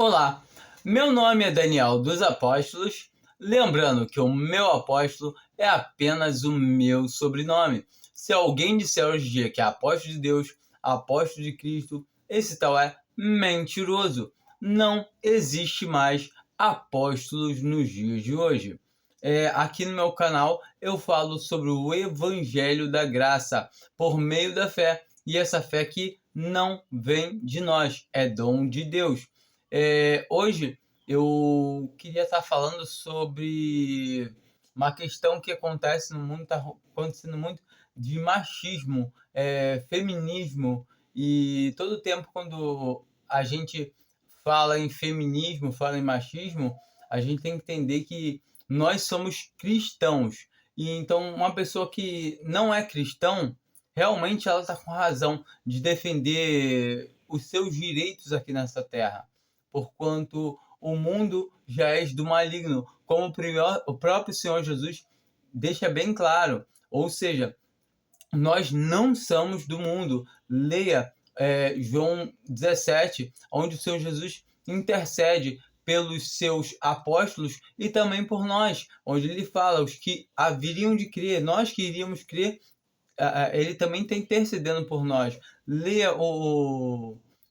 Olá, meu nome é Daniel dos Apóstolos, lembrando que o meu apóstolo é apenas o meu sobrenome. Se alguém disser hoje em dia que é apóstolo de Deus, apóstolo de Cristo, esse tal é mentiroso. Não existe mais apóstolos nos dias de hoje. Aqui no meu canal eu falo sobre o Evangelho da Graça por meio da fé, e essa fé que não vem de nós, é dom de Deus. Hoje eu queria estar falando sobre uma questão que acontece no mundo, está acontecendo muito, de machismo, feminismo, e todo tempo quando a gente fala em feminismo, fala em machismo, a gente tem que entender que nós somos cristãos. E então uma pessoa que não é cristão, realmente ela está com razão de defender os seus direitos aqui nessa terra, porquanto o mundo já é do maligno, como o próprio Senhor Jesus deixa bem claro. Ou seja, nós não somos do mundo. Leia João 17, onde o Senhor Jesus intercede pelos seus apóstolos e também por nós, onde ele fala, os que haveriam de crer, nós que iríamos crer, ele também está intercedendo por nós. Leia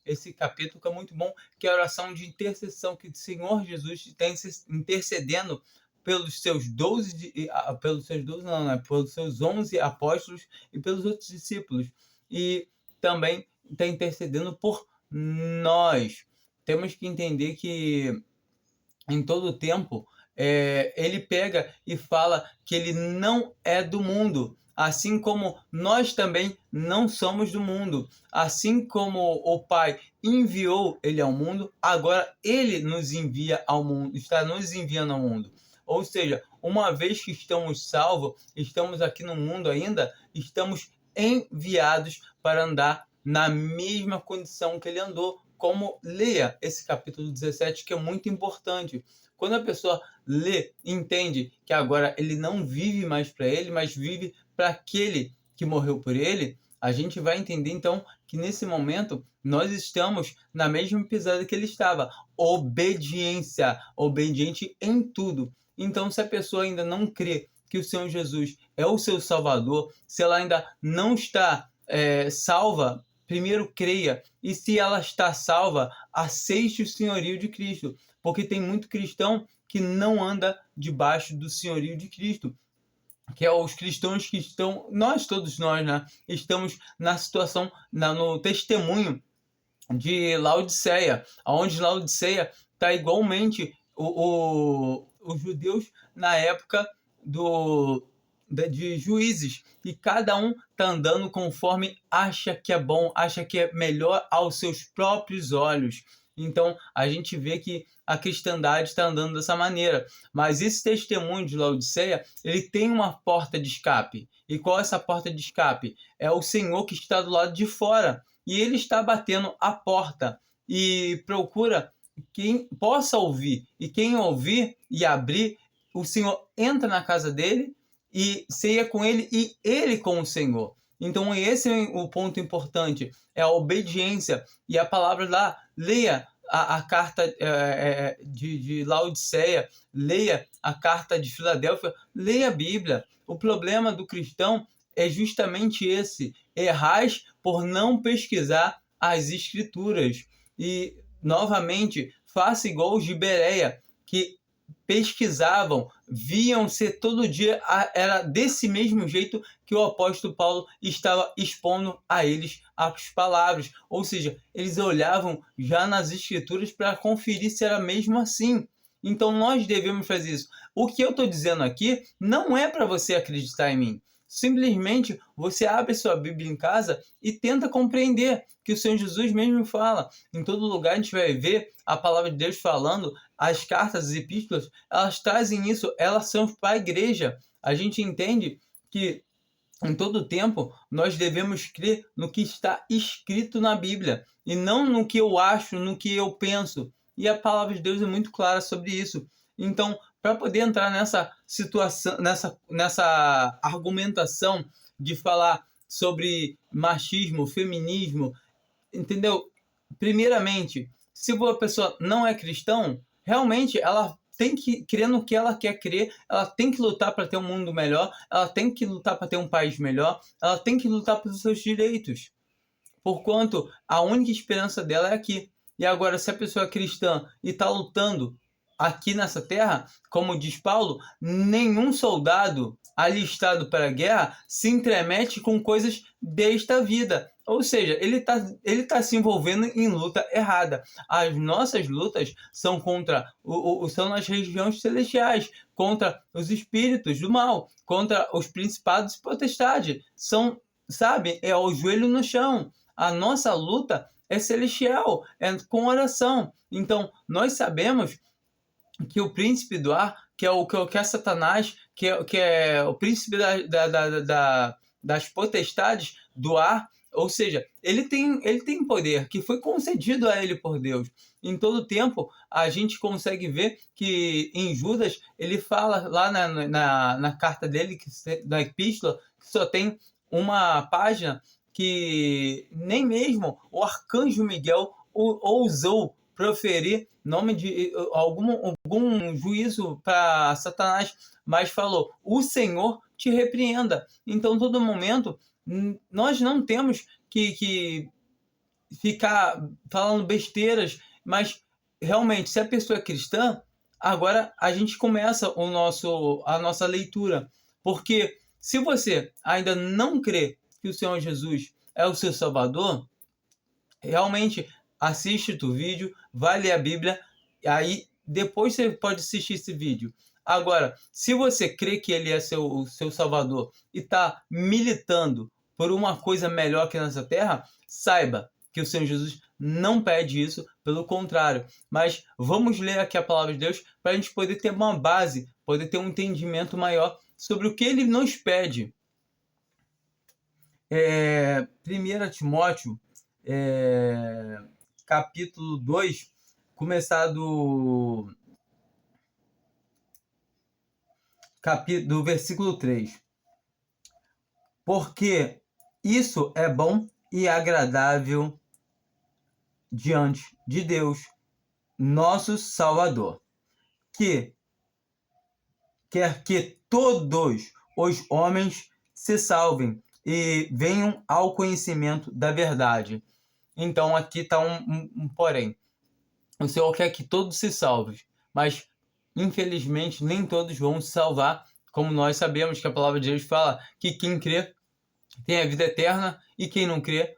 esse capítulo, que é muito bom, que é a oração de intercessão, que o Senhor Jesus está intercedendo pelos seus 12, pelos seus 12 não, né? Pelos seus 11 apóstolos e pelos outros discípulos. E também está intercedendo por nós. Temos que entender que em todo tempo ele pega e fala que ele não é do mundo, assim como nós também não somos do mundo. Assim como o Pai enviou ele ao mundo, agora ele nos envia ao mundo, está nos enviando ao mundo. Ou seja, uma vez que estamos salvos, estamos aqui no mundo ainda, estamos enviados para andar na mesma condição que ele andou. Como leia esse capítulo 17, que é muito importante. Quando a pessoa lê, entende que agora ele não vive mais para ele, mas vive para aquele que morreu por ele, a gente vai entender então que nesse momento nós estamos na mesma pisada que ele estava. Obediência, obediente em tudo. Então, se a pessoa ainda não crê que o Senhor Jesus é o seu Salvador, se ela ainda não está salva, primeiro creia, e se ela está salva, aceite o senhorio de Cristo, porque tem muito cristão que não anda debaixo do senhorio de Cristo, que é os cristãos que estão, todos nós, né, estamos na situação, no testemunho de Laodiceia, onde Laodiceia está igualmente os judeus na época de Juízes, e cada um está andando conforme acha que é bom, acha que é melhor aos seus próprios olhos. Então a gente vê que a cristandade está andando dessa maneira. Mas esse testemunho de Laodiceia, ele tem uma porta de escape. E qual é essa porta de escape? É o Senhor que está do lado de fora. E ele está batendo a porta e procura quem possa ouvir. E quem ouvir e abrir, o Senhor entra na casa dele e ceia com ele e ele com o Senhor. Então esse é o ponto importante, é a obediência. E a palavra lá, leia a carta de Laodiceia, leia a carta de Filadélfia, leia a Bíblia. O problema do cristão é justamente esse: errais por não pesquisar as Escrituras. E, novamente, faça igual os de Bereia, que pesquisavam, viam-se todo dia, era desse mesmo jeito que o apóstolo Paulo estava expondo a eles as palavras. Ou seja, eles olhavam já nas Escrituras para conferir se era mesmo assim. Então nós devemos fazer isso. O que eu estou dizendo aqui não é para você acreditar em mim. Simplesmente você abre sua Bíblia em casa e tenta compreender que o Senhor Jesus mesmo fala. Em todo lugar a gente vai ver a palavra de Deus falando, as cartas, as epístolas, elas trazem isso, elas são para a igreja. A gente entende que em todo tempo nós devemos crer no que está escrito na Bíblia e não no que eu acho, no que eu penso. E a palavra de Deus é muito clara sobre isso. Então, para poder entrar nessa situação, nessa argumentação de falar sobre machismo, feminismo, entendeu? Primeiramente, se a pessoa não é cristão, realmente ela tem que crer no que ela quer crer, ela tem que lutar para ter um mundo melhor, ela tem que lutar para ter um país melhor, ela tem que lutar pelos seus direitos, porquanto a única esperança dela é aqui. E agora, se a pessoa é cristã e está lutando aqui nessa terra, como diz Paulo, nenhum soldado alistado para a guerra se intromete com coisas desta vida. Ou seja, ele tá se envolvendo em luta errada. As nossas lutas são contra são nas regiões celestiais, contra os espíritos do mal, contra os principados e potestades. São, sabe, é o joelho no chão. A nossa luta é celestial, é com oração. Então, nós sabemos que o príncipe do ar, que é Satanás, que é o príncipe das potestades do ar, ou seja, ele tem poder que foi concedido a ele por Deus. Em todo tempo, a gente consegue ver que em Judas, ele fala lá na carta dele, na epístola, que só tem uma página, que nem mesmo o arcanjo Miguel ousou proferir nome de algum juízo para Satanás, mas falou: o Senhor te repreenda. Então, todo momento, nós não temos que ficar falando besteiras, mas realmente, se a pessoa é cristã, agora a gente começa a nossa leitura. Porque se você ainda não crê que o Senhor Jesus é o seu Salvador, realmente assiste o vídeo, vai ler a Bíblia, aí depois você pode assistir esse vídeo. Agora, se você crê que ele é o seu Salvador e está militando por uma coisa melhor aqui nessa terra, saiba que o Senhor Jesus não pede isso, pelo contrário. Mas vamos ler aqui a palavra de Deus para a gente poder ter uma base, poder ter um entendimento maior sobre o que ele nos pede. 1 Timóteo, capítulo 2, começar do versículo 3. Porque isso é bom e agradável diante de Deus, nosso Salvador, que quer que todos os homens se salvem e venham ao conhecimento da verdade. Então aqui está um porém. O Senhor quer que todos se salvem, mas infelizmente nem todos vão se salvar, como nós sabemos que a palavra de Deus fala que quem crê tem a vida eterna e quem não crê,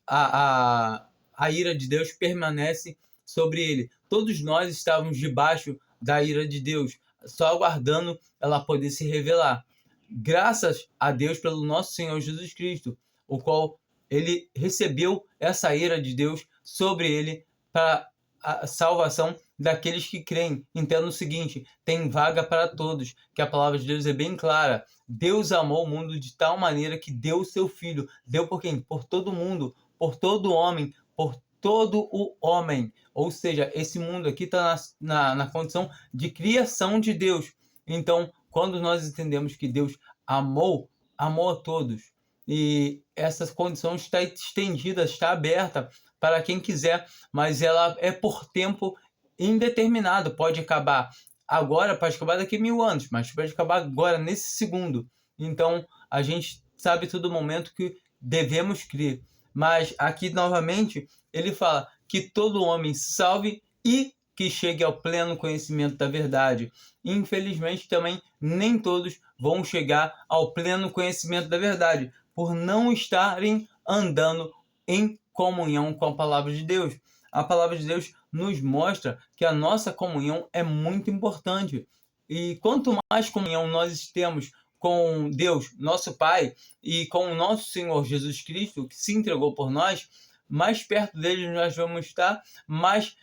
a ira de Deus permanece sobre ele. Todos nós estávamos debaixo da ira de Deus, só aguardando ela poder se revelar. Graças a Deus pelo nosso Senhor Jesus Cristo, o qual ele recebeu essa ira de Deus sobre ele para a salvação daqueles que creem. Entenda o seguinte: tem vaga para todos, que a palavra de Deus é bem clara. Deus amou o mundo de tal maneira que deu o seu Filho. Deu por quem? Por todo mundo, por todo homem, por todo o homem. Ou seja, esse mundo aqui está na condição de criação de Deus. Então, quando nós entendemos que Deus amou a todos, e essa condição está estendida, está aberta para quem quiser, mas ela é por tempo indeterminado. Pode acabar agora, pode acabar daqui a 1000 anos, mas pode acabar agora, nesse segundo. Então, a gente sabe todo momento que devemos crer. Mas aqui, novamente, ele fala que todo homem se salve e que chegue ao pleno conhecimento da verdade. Infelizmente, também, nem todos vão chegar ao pleno conhecimento da verdade, por não estarem andando em comunhão com a palavra de Deus. A palavra de Deus nos mostra que a nossa comunhão é muito importante. E quanto mais comunhão nós temos com Deus, nosso Pai, e com o nosso Senhor Jesus Cristo, que se entregou por nós, mais perto dele nós vamos estar, mais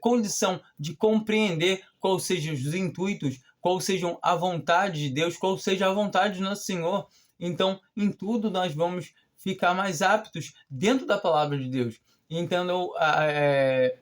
condição de compreender quais sejam os intuitos, qual sejam a vontade de Deus, qual seja a vontade do nosso Senhor. Então, em tudo nós vamos ficar mais aptos dentro da palavra de Deus. Então,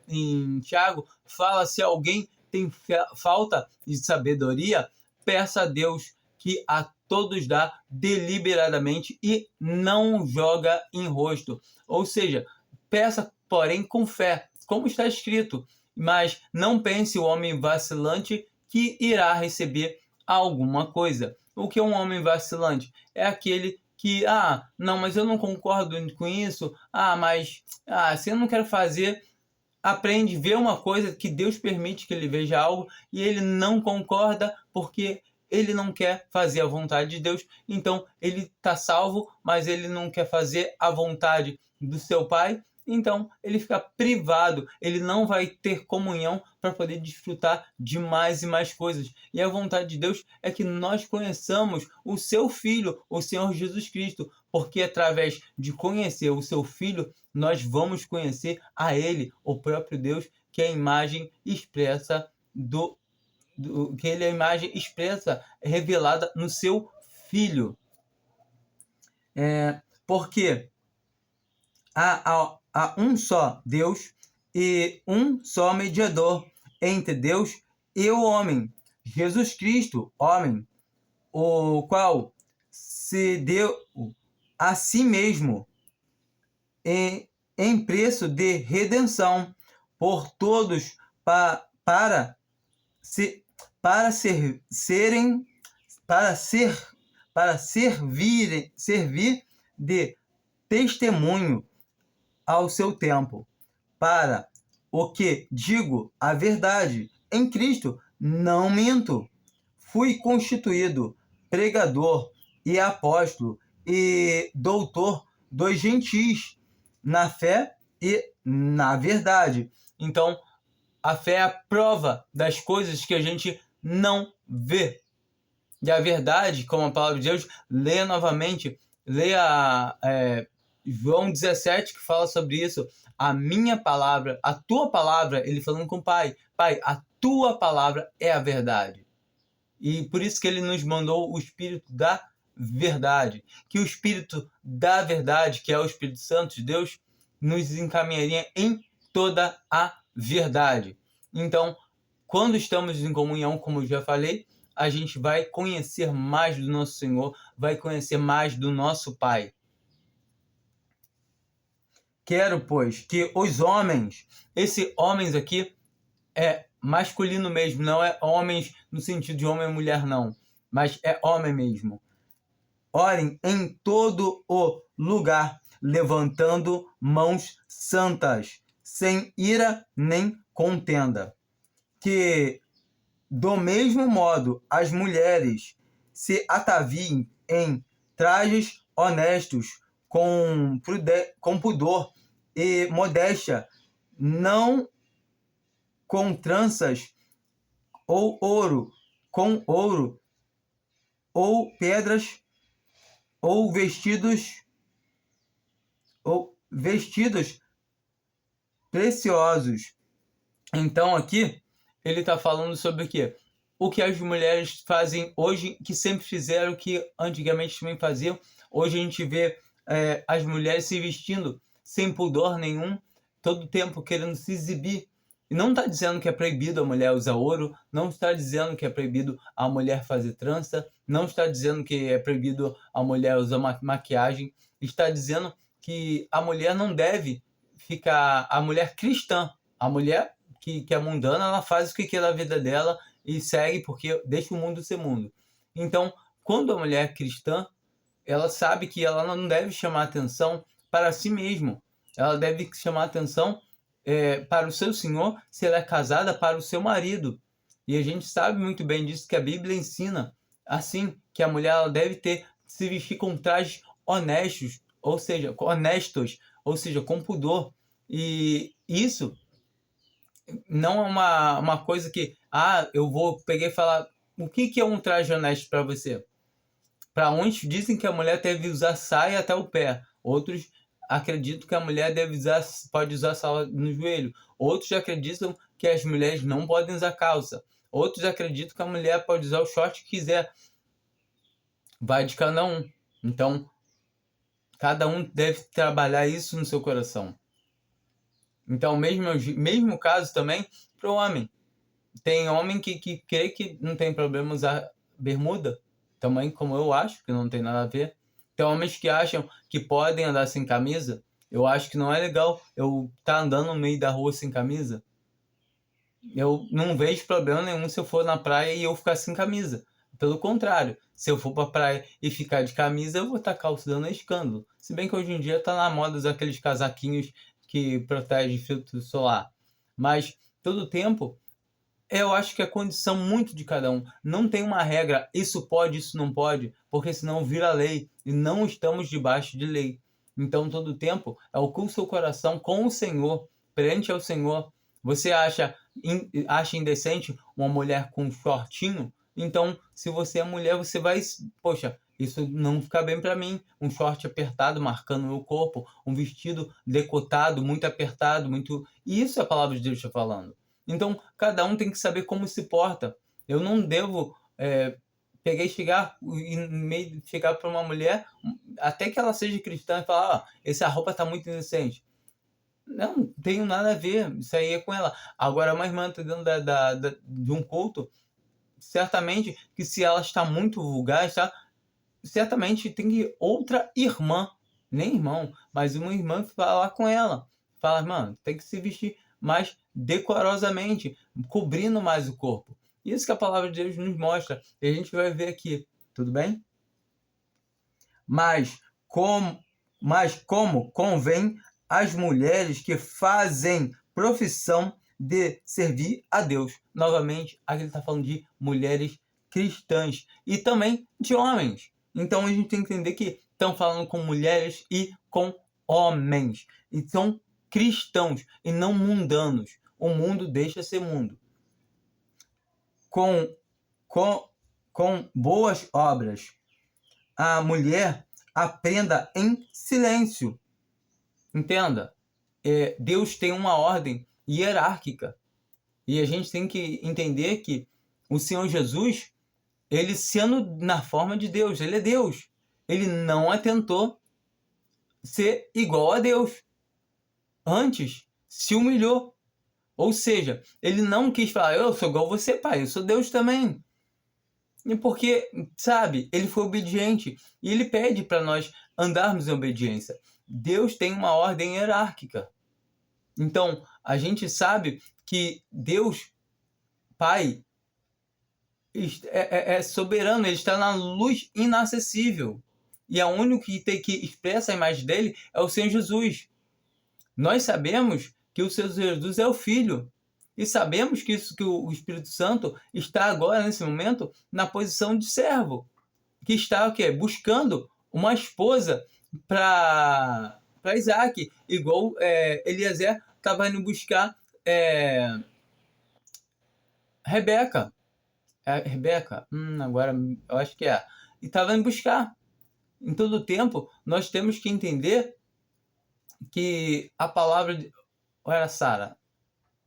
em Tiago, fala: se alguém tem falta de sabedoria, peça a Deus, que a todos dá deliberadamente e não joga em rosto. Ou seja, peça, porém, com fé, como está escrito, mas não pense o homem vacilante que irá receber alguma coisa. O que é um homem vacilante? É aquele que, não, mas eu não concordo com isso, se eu não quero fazer, aprende, vê uma coisa que Deus permite que ele veja algo e ele não concorda porque ele não quer fazer a vontade de Deus. Então ele está salvo, mas ele não quer fazer a vontade do seu Pai. Então ele fica privado, ele não vai ter comunhão para poder desfrutar de mais e mais coisas. E a vontade de Deus é que nós conheçamos o seu Filho, o Senhor Jesus Cristo, porque através de conhecer o seu Filho, nós vamos conhecer a Ele, o próprio Deus, que é a imagem expressa que ele é a imagem expressa, revelada no seu Filho. Porque há um só Deus e um só mediador entre Deus e o homem, Jesus Cristo, homem, o qual se deu a si mesmo em preço de redenção por todos para servir de testemunho ao seu tempo. Para o que digo a verdade, em Cristo não minto. Fui constituído pregador e apóstolo e doutor dos gentios, na fé e na verdade. Então, a fé é a prova das coisas que a gente não vê. E a verdade, como a palavra de Deus, leia novamente, leia João 17, que fala sobre isso. A minha palavra, a tua palavra, ele falando com o Pai. Pai, a tua palavra é a verdade. E por isso que ele nos mandou o Espírito da verdade. Que o Espírito da verdade, que é o Espírito Santo de Deus, nos encaminharia em toda a verdade. Então, quando estamos em comunhão, como eu já falei, a gente vai conhecer mais do nosso Senhor, vai conhecer mais do nosso Pai. Quero, pois, que os homens, esse homens aqui é masculino mesmo, não é homens no sentido de homem e mulher, não, mas é homem mesmo. Orem em todo o lugar, levantando mãos santas, sem ira nem contenda. Que, do mesmo modo, as mulheres se ataviem em trajes honestos, com pudor e modéstia, não com tranças ou com ouro ou pedras ou vestidos preciosos. Então aqui ele está falando sobre o quê? O que as mulheres fazem hoje, que sempre fizeram, que antigamente também faziam. Hoje a gente vê as mulheres se vestindo sem pudor nenhum, todo tempo querendo se exibir. E não está dizendo que é proibido a mulher usar ouro, não está dizendo que é proibido a mulher fazer trança, não está dizendo que é proibido a mulher usar maquiagem, está dizendo que a mulher não deve ficar... A mulher cristã, a mulher que é mundana, ela faz o que quer da vida dela e segue, porque deixa o mundo ser mundo. Então, quando a mulher é cristã, ela sabe que ela não deve chamar atenção para si mesma. Ela deve chamar atenção para o seu Senhor, se ela é casada, para o seu marido. E a gente sabe muito bem disso, que a Bíblia ensina assim, que a mulher ela deve se vestir com trajes honestos, ou seja, com pudor. E isso não é uma coisa que, eu vou pegar e falar, o que é um traje honesto para você? Para uns dizem que a mulher deve usar saia até o pé, outros acreditam que a mulher pode usar saia no joelho, outros acreditam que as mulheres não podem usar calça, outros acreditam que a mulher pode usar o short que quiser. Vai de cada um. Então, cada um deve trabalhar isso no seu coração. Então, mesmo caso também para o homem. Tem homem que crê que não tem problema usar bermuda, também, como eu acho, que não tem nada a ver. Tem homens que acham que podem andar sem camisa. Eu acho que não é legal eu estar andando no meio da rua sem camisa. Eu não vejo problema nenhum se eu for na praia e eu ficar sem camisa. Pelo contrário, se eu for pra praia e ficar de camisa, eu vou estar causando escândalo. Se bem que hoje em dia tá na moda aqueles casaquinhos que protegem filtro solar. Mas todo tempo, eu acho que é condição muito de cada um. Não tem uma regra, isso pode, isso não pode, porque senão vira lei e não estamos debaixo de lei. Então, todo tempo, é o seu coração com o Senhor, perante ao Senhor. Você acha indecente uma mulher com um shortinho? Então, se você é mulher, você vai, poxa, isso não fica bem para mim. Um short apertado marcando meu corpo, um vestido decotado, muito apertado, muito. E isso é a palavra de Deus está falando. Então, cada um tem que saber como se porta. Eu não devo chegar para uma mulher, até que ela seja cristã, e falar: essa roupa está muito indecente. Não tenho nada a ver, isso aí é com ela. Agora, uma irmã está dentro de um culto, certamente que se ela está muito vulgar, certamente tem que outra irmã, nem irmão, mas uma irmã falar com ela. Fala, mano, tem que se vestir mais decorosamente, cobrindo mais o corpo. Isso que a palavra de Deus nos mostra. E a gente vai ver aqui, tudo bem? Mas como convém às mulheres que fazem profissão de servir a Deus. Novamente, aqui ele está falando de mulheres cristãs e também de homens. Então a gente tem que entender que estão falando com mulheres e com homens. E são cristãos e não mundanos. O mundo deixa ser mundo. Com boas obras, a mulher aprenda em silêncio. Entenda, Deus tem uma ordem hierárquica. E a gente tem que entender que o Senhor Jesus, ele sendo na forma de Deus, ele é Deus. Ele não atentou ser igual a Deus. Antes, se humilhou. Ou seja, ele não quis falar, eu sou igual a você, pai, eu sou Deus também. E porque, sabe, ele foi obediente. E ele pede para nós andarmos em obediência. Deus tem uma ordem hierárquica. Então, a gente sabe que Deus, Pai, é soberano, ele está na luz inacessível. E a único que tem que expressa a imagem dele é o Senhor Jesus. Nós sabemos que o Senhor Jesus é o Filho. E sabemos que o Espírito Santo está agora, nesse momento, na posição de servo. Que está o quê? Buscando uma esposa para Isaac. Igual Eliezer estava indo buscar Rebeca. Rebeca? Agora eu acho que é. E estava indo buscar. Em todo tempo, nós temos que entender que a palavra... Ou era Sara?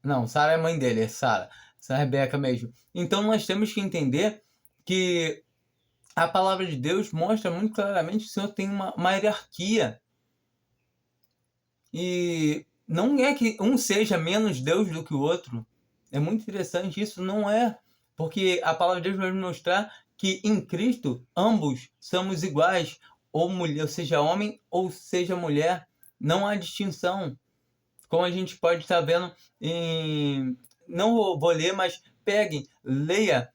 Não, Sara é mãe dele, é Sara. Essa é a Rebeca mesmo. Então nós temos que entender que a palavra de Deus mostra muito claramente que o Senhor tem uma hierarquia. E não é que um seja menos Deus do que o outro. É muito interessante isso, não é. Porque a palavra de Deus vai mostrar que em Cristo ambos somos iguais, ou mulher, seja homem ou seja mulher. Não há distinção. Como a gente pode estar vendo em... Não vou ler, mas peguem, leia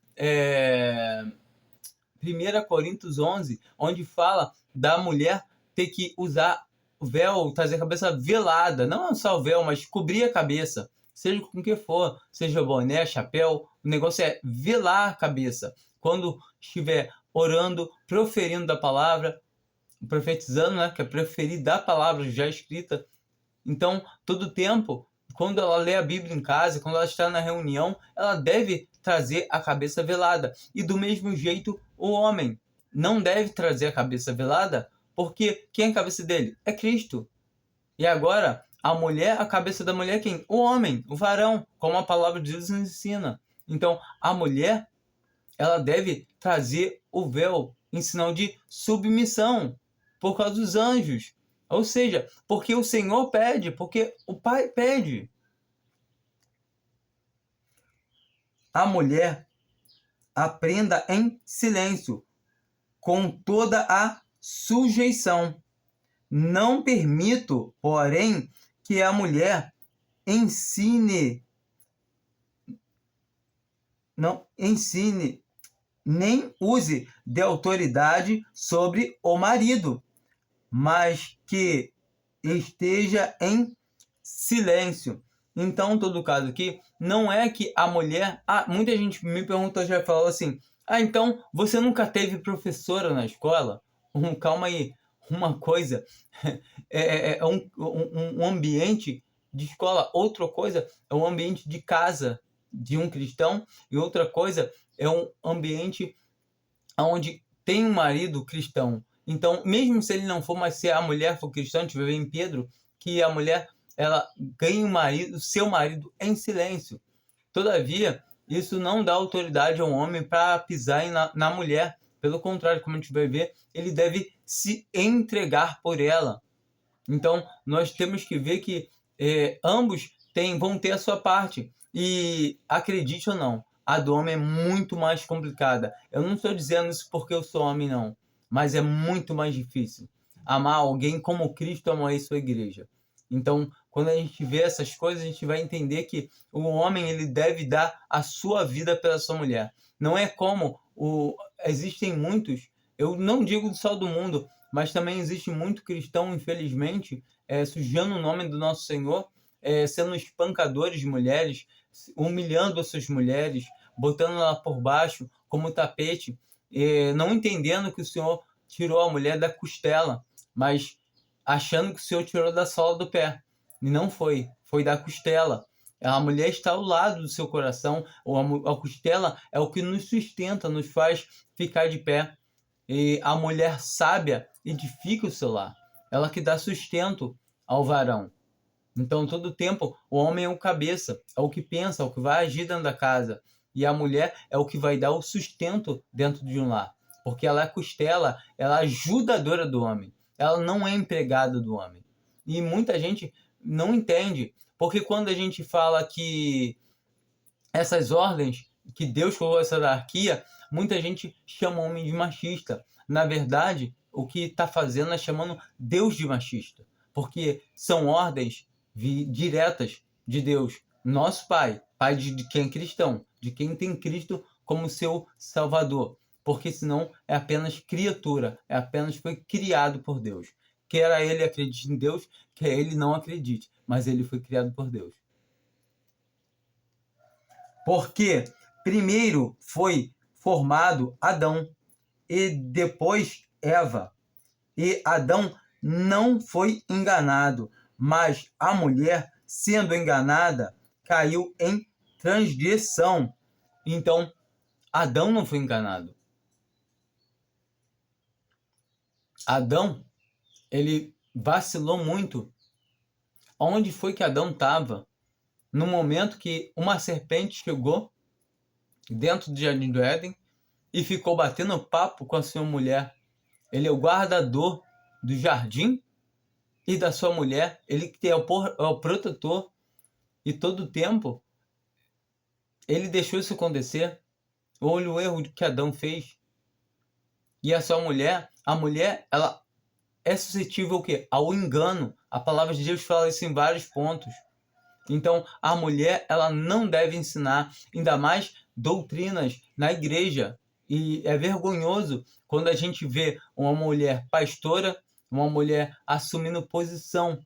1 Coríntios 11, onde fala da mulher ter que usar o véu, trazer a cabeça velada. Não só o véu, mas cobrir a cabeça. Seja com o que for, seja boné, chapéu, o negócio é velar a cabeça. Quando estiver orando, proferindo da palavra, profetizando, né, que é proferir da palavra já escrita. Então, todo tempo, quando ela lê a Bíblia em casa, quando ela está na reunião, ela deve trazer a cabeça velada. E do mesmo jeito, o homem não deve trazer a cabeça velada, porque quem é a cabeça dele? É Cristo. E agora, a mulher, a cabeça da mulher é quem? O homem, o varão, como a palavra de Deus nos ensina. Então, a mulher, ela deve trazer o véu em sinal de submissão, por causa dos anjos. Ou seja, porque o Senhor pede, porque o Pai pede. A mulher aprenda em silêncio, com toda a sujeição. Não permito, porém, que a mulher ensine, não ensine, nem use de autoridade sobre o marido, mas que esteja em silêncio. Então, em todo caso aqui, não é que a mulher... muita gente me perguntou, já falou assim, então você nunca teve professora na escola? Calma aí, uma coisa é um ambiente de escola, outra coisa é um ambiente de casa de um cristão, e outra coisa é um ambiente onde tem um marido cristão. Então, mesmo se ele não for, mas se a mulher for cristã, a gente vai ver em Pedro que a mulher ela ganha seu marido em silêncio. Todavia, isso não dá autoridade ao homem para pisar na mulher. Pelo contrário, como a gente vai ver, ele deve se entregar por ela. Então, nós temos que ver que ambos vão ter a sua parte. E acredite ou não, a do homem é muito mais complicada. Eu não estou dizendo isso porque eu sou homem, não. Mas é muito mais difícil amar alguém como Cristo amou a sua igreja. Então, quando a gente vê essas coisas, a gente vai entender que o homem ele deve dar a sua vida pela sua mulher. Não é como existem muitos, eu não digo só do mundo, mas também existe muito cristão, infelizmente, sujando o nome do nosso Senhor, sendo espancadores de mulheres, humilhando essas mulheres, botando ela por baixo como tapete, não entendendo que o Senhor tirou a mulher da costela, mas achando que o Senhor tirou da sola do pé. E não foi, foi da costela. A mulher está ao lado do seu coração, ou a costela é o que nos sustenta, nos faz ficar de pé. E a mulher sábia edifica o seu lar. Ela que dá sustento ao varão. Então, todo tempo, o homem é o cabeça, é o que pensa, é o que vai agir dentro da casa. E a mulher é o que vai dar o sustento dentro de um lar. Porque ela é costela, ela é ajudadora do homem. Ela não é empregada do homem. E muita gente não entende. Porque quando a gente fala que essas ordens, que Deus colocou essa hierarquia, muita gente chama o homem de machista. Na verdade, o que está fazendo é chamando Deus de machista. Porque são ordens diretas de Deus, nosso Pai, Pai de quem é cristão, de quem tem Cristo como seu Salvador. Porque senão é apenas criatura, apenas foi criado por Deus. Quer ele acredite em Deus, quer ele não acredite, mas ele foi criado por Deus. Porque primeiro foi formado Adão e depois Eva. E Adão não foi enganado, mas a mulher, sendo enganada, caiu em transgressão. Então, Adão não foi enganado. Adão, ele vacilou muito. Onde foi que Adão estava? No momento que uma serpente chegou dentro do Jardim do Éden e ficou batendo papo com a sua mulher. Ele é o guardador do jardim e da sua mulher. Ele que é o protetor. E todo o tempo ele deixou isso acontecer. Olha o erro que Adão fez. E a sua mulher, a mulher, ela é suscetível ao quê? Ao engano. A palavra de Deus fala isso em vários pontos. Então, a mulher, ela não deve ensinar, ainda mais doutrinas na igreja. E é vergonhoso quando a gente vê uma mulher pastora, uma mulher assumindo posição.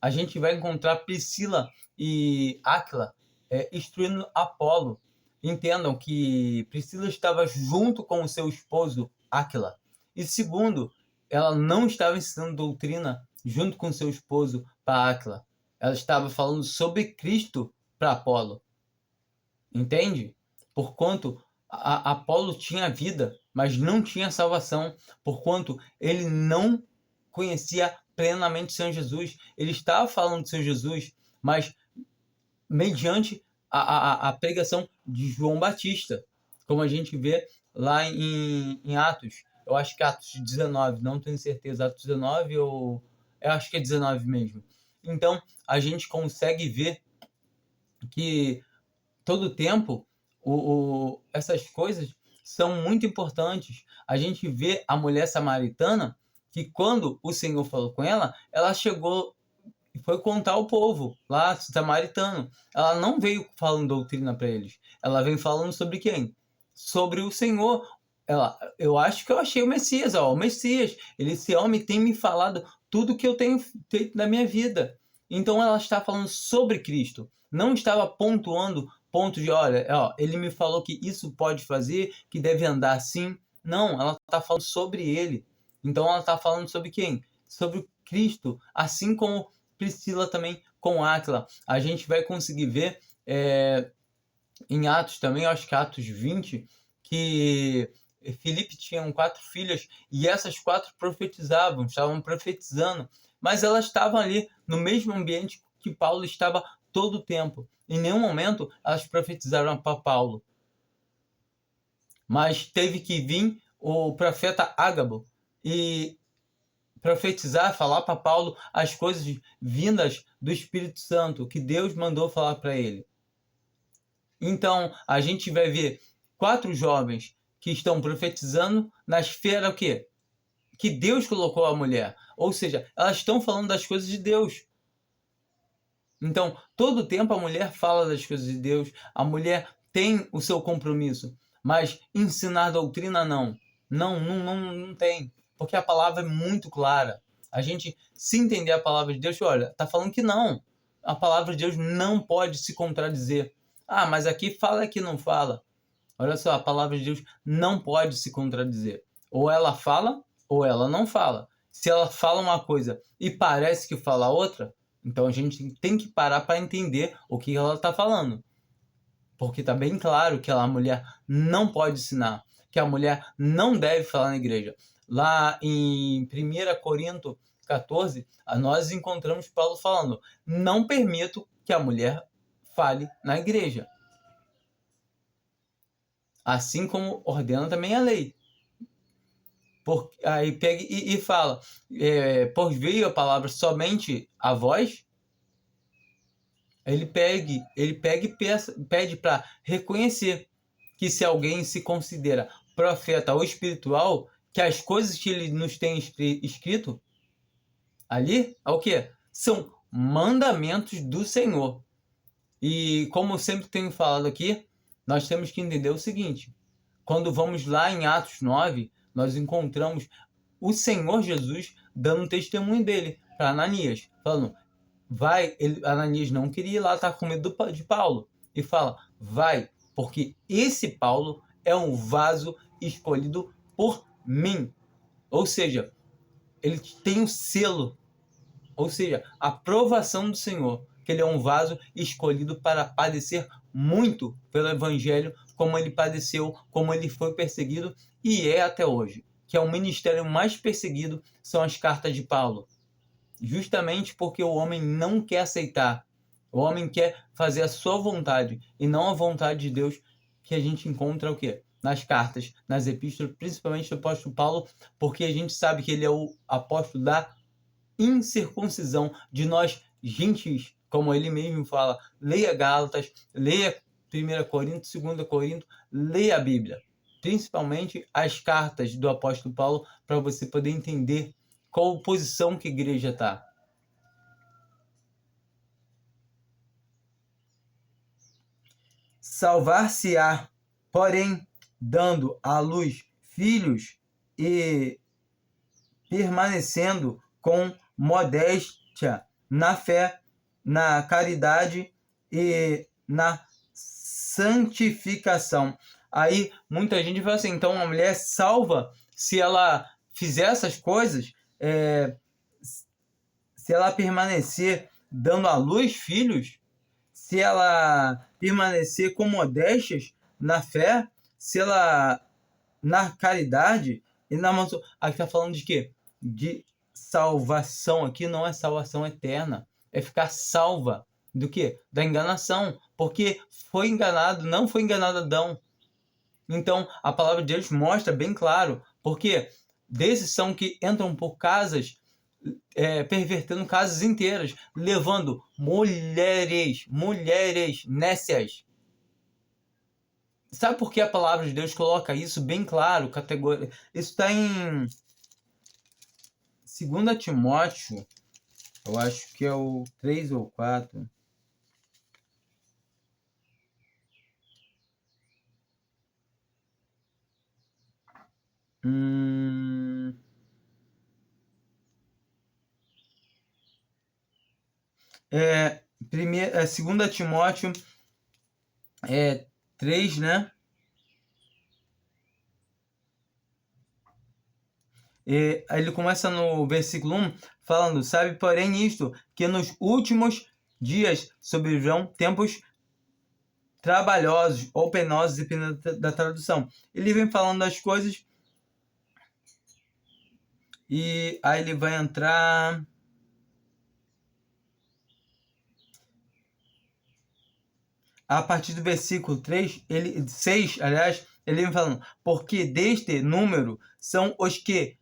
A gente vai encontrar Priscila e Áquila instruindo Apolo. Entendam que Priscila estava junto com o seu esposo Áquila. E segundo, ela não estava ensinando doutrina junto com seu esposo para Áquila. Ela estava falando sobre Cristo para Apolo. Entende? Porquanto Apolo tinha vida, mas não tinha salvação. Porquanto ele não conhecia plenamente o Senhor Jesus. Ele estava falando do Senhor Jesus, mas mediante a pregação de João Batista. Como a gente vê lá em Atos. Eu acho que é Atos 19, não tenho certeza. Atos 19 ou... Eu acho que é 19 mesmo. Então, a gente consegue ver que todo tempo essas coisas são muito importantes. A gente vê a mulher samaritana que quando o Senhor falou com ela, ela chegou e foi contar ao povo lá, samaritano. Ela não veio falando doutrina para eles. Ela veio falando sobre quem? Sobre o Senhor. Eu acho que eu achei o Messias, ó, o Messias. Esse homem tem me falado tudo que eu tenho feito na minha vida. Então ela está falando sobre Cristo. Não estava pontuando pontos de, olha, ó, ele me falou que isso pode fazer, que deve andar assim. Não, ela está falando sobre ele. Então ela está falando sobre quem? Sobre Cristo. Assim como Priscila também com Áquila. A gente vai conseguir ver em Atos também, acho que Atos 20, que Filipe tinha 4 filhas e essas 4 profetizavam, estavam profetizando, mas elas estavam ali no mesmo ambiente que Paulo estava todo o tempo. Em nenhum momento elas profetizaram para Paulo. Mas teve que vir o profeta Ágabo e profetizar, falar para Paulo as coisas vindas do Espírito Santo, que Deus mandou falar para ele. Então, a gente vai ver 4 jovens que estão profetizando na esfera o quê? Que Deus colocou a mulher. Ou seja, elas estão falando das coisas de Deus. Então, todo tempo a mulher fala das coisas de Deus, a mulher tem o seu compromisso, mas ensinar doutrina não. Não tem. Porque a palavra é muito clara. A gente, se entender a palavra de Deus, olha, tá falando que não. A palavra de Deus não pode se contradizer. Ah, mas aqui fala, aqui não fala. Olha só, a palavra de Deus não pode se contradizer. Ou ela fala, ou ela não fala. Se ela fala uma coisa e parece que fala outra, então a gente tem que parar para entender o que ela está falando. Porque está bem claro que a mulher não pode ensinar, que a mulher não deve falar na igreja. Lá em 1 Coríntios 14, nós encontramos Paulo falando: não permito que a mulher fale na igreja. Assim como ordena também a lei. Aí pega e fala: por veio a palavra somente a vós. Ele pega e pede para reconhecer que se alguém se considera profeta ou espiritual, que as coisas que ele nos tem escrito ali, é o quê? São mandamentos do Senhor. E como eu sempre tenho falado aqui, nós temos que entender o seguinte: quando vamos lá em Atos 9, nós encontramos o Senhor Jesus dando um testemunho dele para Ananias, falando: vai, Ananias não queria ir lá, estar com medo de Paulo, e fala: vai, porque esse Paulo é um vaso escolhido por mim. Ou seja, ele tem o selo, ou seja, a aprovação do Senhor, que ele é um vaso escolhido para padecer muito pelo Evangelho, como ele padeceu, como ele foi perseguido e é até hoje. Que é o ministério mais perseguido, são as cartas de Paulo. Justamente porque o homem não quer aceitar. O homem quer fazer a sua vontade e não a vontade de Deus, que a gente encontra o quê? Nas cartas, nas epístolas, principalmente do apóstolo Paulo, porque a gente sabe que ele é o apóstolo da incircuncisão de nós gentis, como ele mesmo fala. Leia Gálatas, leia 1 Coríntios, 2 Coríntios, leia a Bíblia. Principalmente as cartas do apóstolo Paulo, para você poder entender qual posição que a igreja está. Salvar-se-á, porém, dando à luz filhos e permanecendo com modéstia na fé, na caridade e na santificação. Aí muita gente fala assim: então a mulher salva se ela fizer essas coisas, se ela permanecer dando à luz filhos, se ela permanecer com modéstias na fé, se ela na caridade e na manso. Aqui está falando de quê? De salvação. Aqui não é salvação eterna, é ficar salva do quê? Da enganação, porque foi enganado, não foi enganado Adão. Então a palavra de Deus mostra bem claro, porque desses são que entram por casas, pervertendo casas inteiras, levando mulheres nécias. Sabe por que a palavra de Deus coloca isso bem claro, categoria? Isso está em 2 Timóteo, eu acho que é o 3 ou 4. Primeiro, 2 Timóteo 3, né? Aí ele começa no versículo 1 falando: sabe, porém, isto, que nos últimos dias sobrevirão tempos trabalhosos ou penosos, dependendo da tradução. Ele vem falando das coisas e aí ele vai entrar a partir do versículo 6, aliás, ele vem falando: porque deste número são os que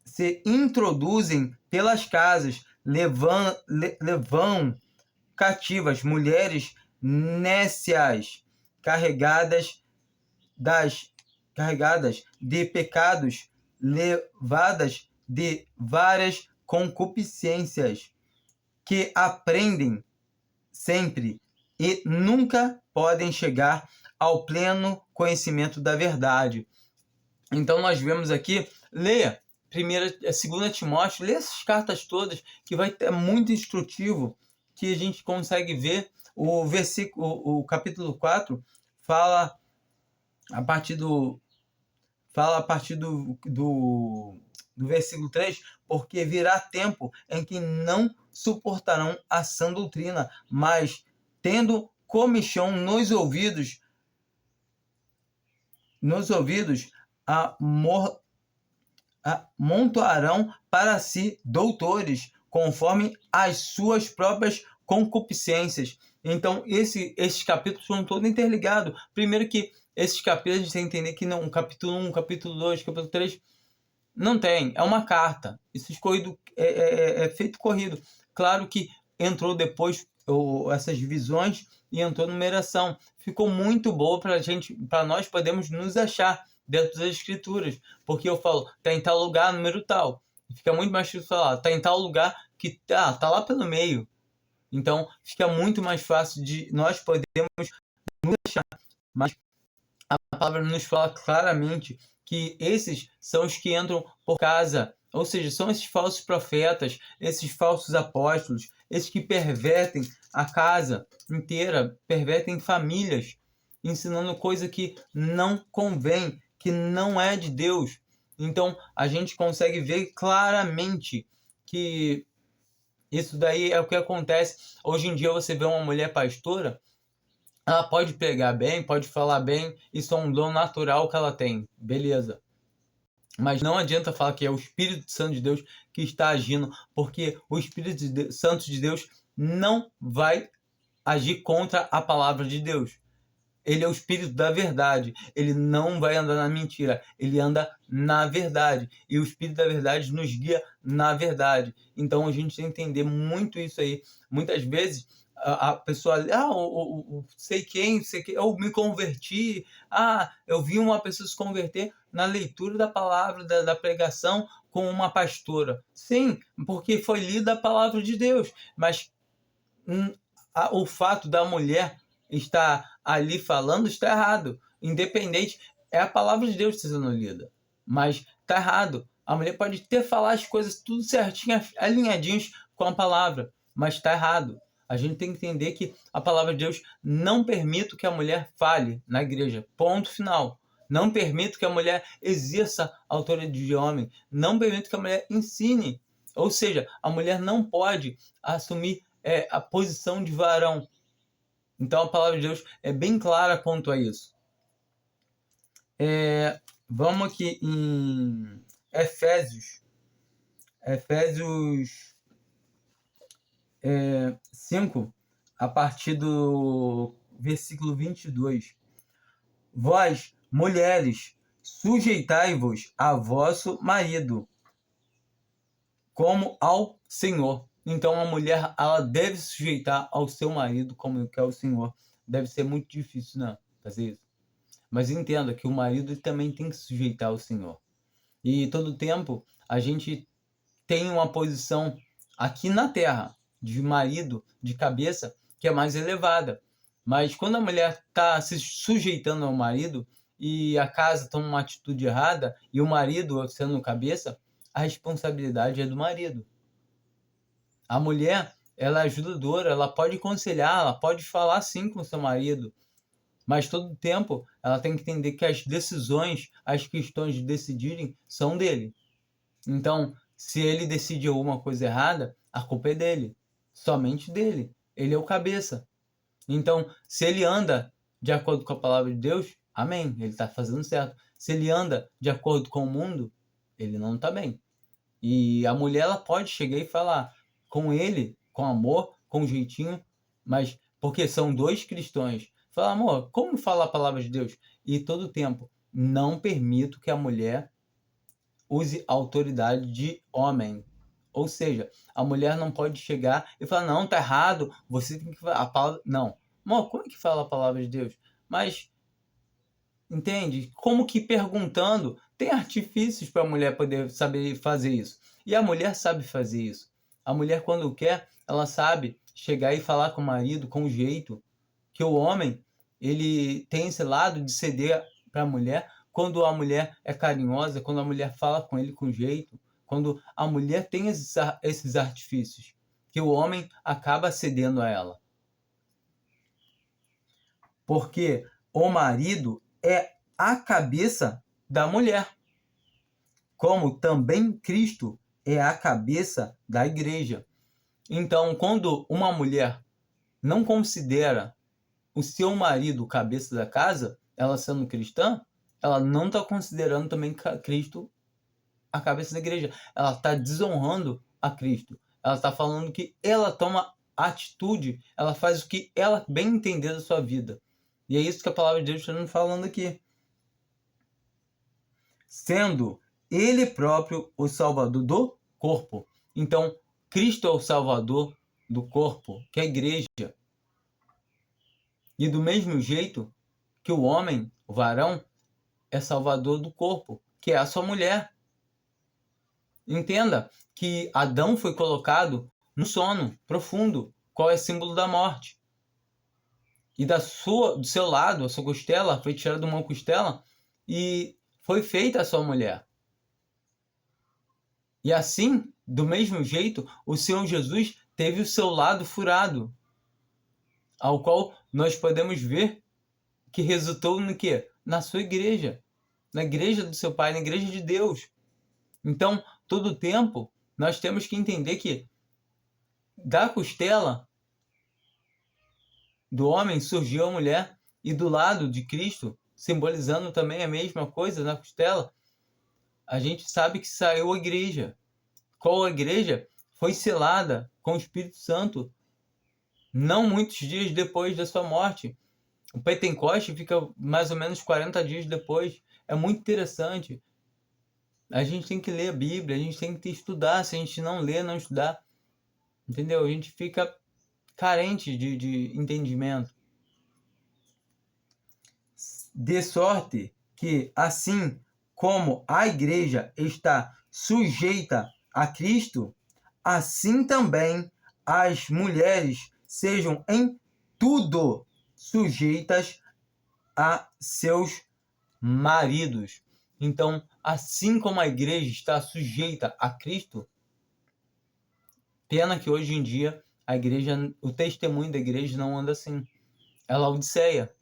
se introduzem pelas casas, levam cativas mulheres nécias, carregadas de pecados, levadas de várias concupiscências, que aprendem sempre e nunca podem chegar ao pleno conhecimento da verdade. Então nós vemos aqui, leia 2 Timóteo, leia essas cartas todas, que vai ter muito instrutivo, que a gente consegue ver o capítulo 4 fala a partir do versículo 3, porque virá tempo em que não suportarão a sã doutrina, mas tendo comichão nos ouvidos, amontoarão para si doutores, conforme as suas próprias concupiscências. Então, esses capítulos são todos interligados. Primeiro que esses capítulos, a gente tem que entender que não, capítulo 1, capítulo 2, capítulo 3, não tem. É uma carta. Isso é feito corrido. Claro que entrou depois essas divisões e entrou numeração. Ficou muito boa para nós podermos nos achar dentro das escrituras, porque eu falo, tá em tal lugar, número tal. Fica muito mais difícil falar, tá em tal lugar que tá lá pelo meio. Então, fica muito mais fácil de nós podermos nos achar. Mas a palavra nos fala claramente que esses são os que entram por casa, ou seja, são esses falsos profetas, esses falsos apóstolos, esses que pervertem a casa inteira, pervertem famílias, ensinando coisa que não convém, que não é de Deus. Então, a gente consegue ver claramente que isso daí é o que acontece. Hoje em dia você vê uma mulher pastora, ela pode pregar bem, pode falar bem, isso é um dom natural que ela tem, beleza. Mas não adianta falar que é o Espírito Santo de Deus que está agindo, porque o Espírito Santo de Deus não vai agir contra a palavra de Deus. Ele é o Espírito da verdade. Ele não vai andar na mentira. Ele anda na verdade. E o Espírito da verdade nos guia na verdade. Então a gente tem que entender muito isso aí. Muitas vezes a pessoa, sei quem, eu me converti. Eu vi uma pessoa se converter na leitura da palavra, da pregação com uma pastora. Sim, porque foi lida a palavra de Deus. Mas o fato da mulher estar ali falando está errado. Independente, é a palavra de Deus sendo lida. Mas está errado. A mulher pode ter falado as coisas tudo certinho, alinhadinhos com a palavra, mas está errado. A gente tem que entender que a palavra de Deus não permite que a mulher fale na igreja. Ponto final. Não permite que a mulher exerça a autoridade de homem. Não permite que a mulher ensine. Ou seja, a mulher não pode assumir a posição de varão. Então a palavra de Deus é bem clara quanto a isso. Vamos aqui em Efésios 5, a partir do versículo 22. Vós, mulheres, sujeitai-vos a vosso marido, como ao Senhor. Então a mulher, ela deve se sujeitar ao seu marido como que é o Senhor. Deve ser muito difícil, não, fazer isso. Mas entenda que o marido também tem que se sujeitar ao Senhor. E todo tempo a gente tem uma posição aqui na Terra de marido, de cabeça, que é mais elevada. Mas quando a mulher está se sujeitando ao marido e a casa toma uma atitude errada e o marido sendo cabeça, a responsabilidade é do marido. A mulher, ela é ajudadora, ela pode aconselhar, ela pode falar sim com o seu marido, mas todo tempo ela tem que entender que as decisões, as questões de decidirem são dele. Então, se ele decide alguma coisa errada, a culpa é dele, somente dele. Ele é o cabeça. Então, se ele anda de acordo com a palavra de Deus, amém, ele está fazendo certo. Se ele anda de acordo com o mundo, ele não está bem. E a mulher, ela pode chegar e falar com ele, com amor, com jeitinho, mas porque são dois cristãos. Fala, amor, como fala a palavra de Deus? E todo tempo, não permito que a mulher use a autoridade de homem. Ou seja, a mulher não pode chegar e falar, não, tá errado, você tem que falar a palavra. Não. Amor, como é que fala a palavra de Deus? Mas, entende? Como que perguntando, tem artifícios para a mulher poder saber fazer isso. E a mulher sabe fazer isso. A mulher, quando quer, ela sabe chegar e falar com o marido com jeito. Que o homem, ele tem esse lado de ceder para a mulher quando a mulher é carinhosa, quando a mulher fala com ele com jeito, quando a mulher tem esses artifícios, que o homem acaba cedendo a ela. Porque o marido é a cabeça da mulher, como também Cristo é a cabeça da igreja. Então, quando uma mulher não considera o seu marido cabeça da casa, ela sendo cristã, ela não está considerando também Cristo a cabeça da igreja. Ela está desonrando a Cristo. Ela está falando que ela toma atitude, ela faz o que ela bem entender da sua vida. E é isso que a palavra de Deus está nos falando aqui. Sendo ele próprio o salvador do corpo. Então, Cristo é o salvador do corpo, que é a igreja. E do mesmo jeito que o homem, o varão, é salvador do corpo, que é a sua mulher. Entenda que Adão foi colocado no sono profundo, qual é símbolo da morte. E do seu lado, a sua costela, foi tirada uma costela e foi feita a sua mulher. E assim, do mesmo jeito, o Senhor Jesus teve o seu lado furado, ao qual nós podemos ver que resultou no quê? Na sua igreja, na igreja do seu Pai, na igreja de Deus. Então, todo tempo, nós temos que entender que da costela do homem surgiu a mulher, e do lado de Cristo, simbolizando também a mesma coisa na costela, a gente sabe que saiu a igreja. Qual a igreja? Foi selada com o Espírito Santo, não muitos dias depois da sua morte. O Pentecoste fica mais ou menos 40 dias depois. É muito interessante. A gente tem que ler a Bíblia, a gente tem que estudar. Se a gente não ler, não estudar, entendeu? A gente fica carente de entendimento. De sorte que, assim como a igreja está sujeita a Cristo, assim também as mulheres sejam em tudo sujeitas a seus maridos. Então, assim como a igreja está sujeita a Cristo, pena que hoje em dia a igreja, o testemunho da igreja não anda assim. É Laodiceia.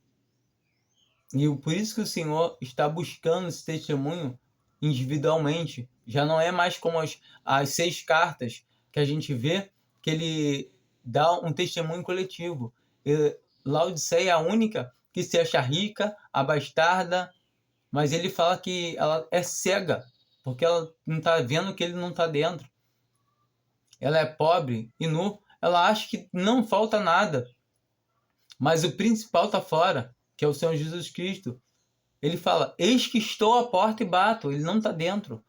E por isso que o Senhor está buscando esse testemunho individualmente. Já não é mais como as 6 cartas que a gente vê, que ele dá um testemunho coletivo. E Laodiceia é a única que se acha rica, abastarda, mas ele fala que ela é cega, porque ela não está vendo que ele não está dentro. Ela é pobre e nu, ela acha que não falta nada, mas o principal está fora, que é o Senhor Jesus Cristo. Ele fala, eis que estou à porta e bato. Ele não está dentro.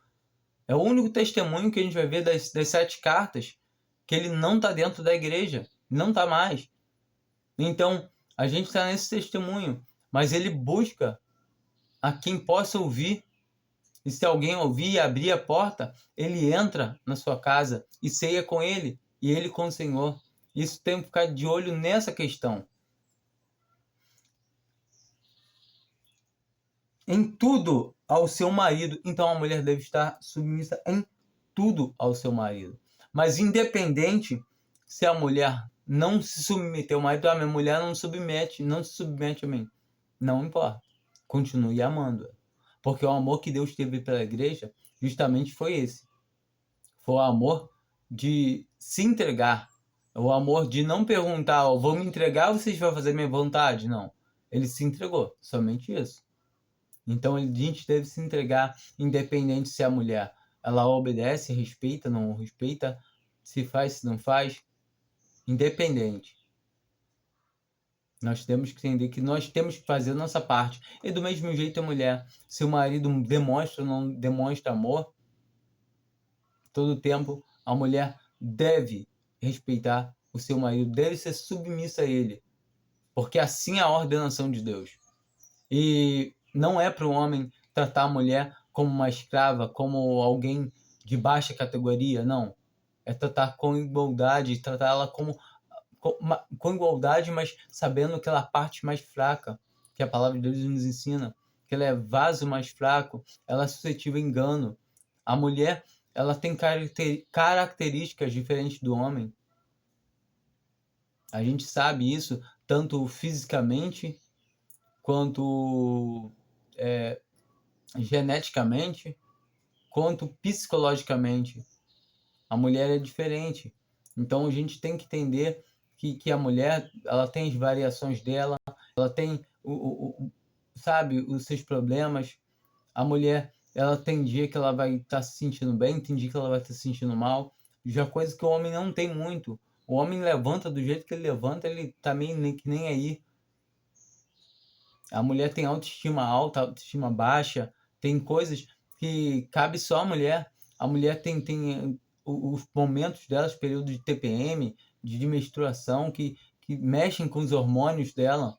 É o único testemunho que a gente vai ver das 7 cartas, que ele não está dentro da igreja. Não está mais. Então, a gente está nesse testemunho, mas ele busca a quem possa ouvir E se alguém ouvir e abrir a porta, ele entra na sua casa e ceia com ele, e ele com o Senhor. Isso tem que ficar de olho nessa questão. Em tudo ao seu marido. Então a mulher deve estar submissa em tudo ao seu marido. Mas independente se a mulher não se submeter ao marido, a minha mulher não se submete a mim. Não importa. Continue amando. Porque o amor que Deus teve pela igreja justamente foi esse. Foi o amor de se entregar. O amor de não perguntar, oh, vou me entregar ou vocês vão fazer minha vontade? Não. Ele se entregou. Somente isso. Então a gente deve se entregar, independente se a mulher ela obedece, respeita, não respeita, se faz, se não faz, independente. Nós temos que entender que nós temos que fazer a nossa parte. E do mesmo jeito a mulher, se o marido demonstra ou não demonstra amor, todo tempo a mulher deve respeitar o seu marido, deve ser submissa a ele, porque assim é a ordenação de Deus. E não é para o homem tratar a mulher como uma escrava, como alguém de baixa categoria, não. É tratar com igualdade, tratar ela com igualdade, mas sabendo que ela é a parte mais fraca, que a palavra de Deus nos ensina, que ela é vaso mais fraco, ela é suscetível a engano. A mulher, ela tem características diferentes do homem. A gente sabe isso tanto fisicamente quanto geneticamente, quanto psicologicamente. A mulher é diferente. Então a gente tem que entender que a mulher ela tem as variações dela, ela tem sabe, os seus problemas. A mulher ela tem dia que ela vai estar se sentindo bem, tem dia que ela vai estar se sentindo mal. Já coisa que o homem não tem muito. O homem levanta do jeito que ele levanta, ele tá meio que nem aí. A mulher tem autoestima alta, autoestima baixa, tem coisas que cabe só à mulher. A mulher tem os momentos dela, os períodos de TPM, de menstruação, que mexem com os hormônios dela.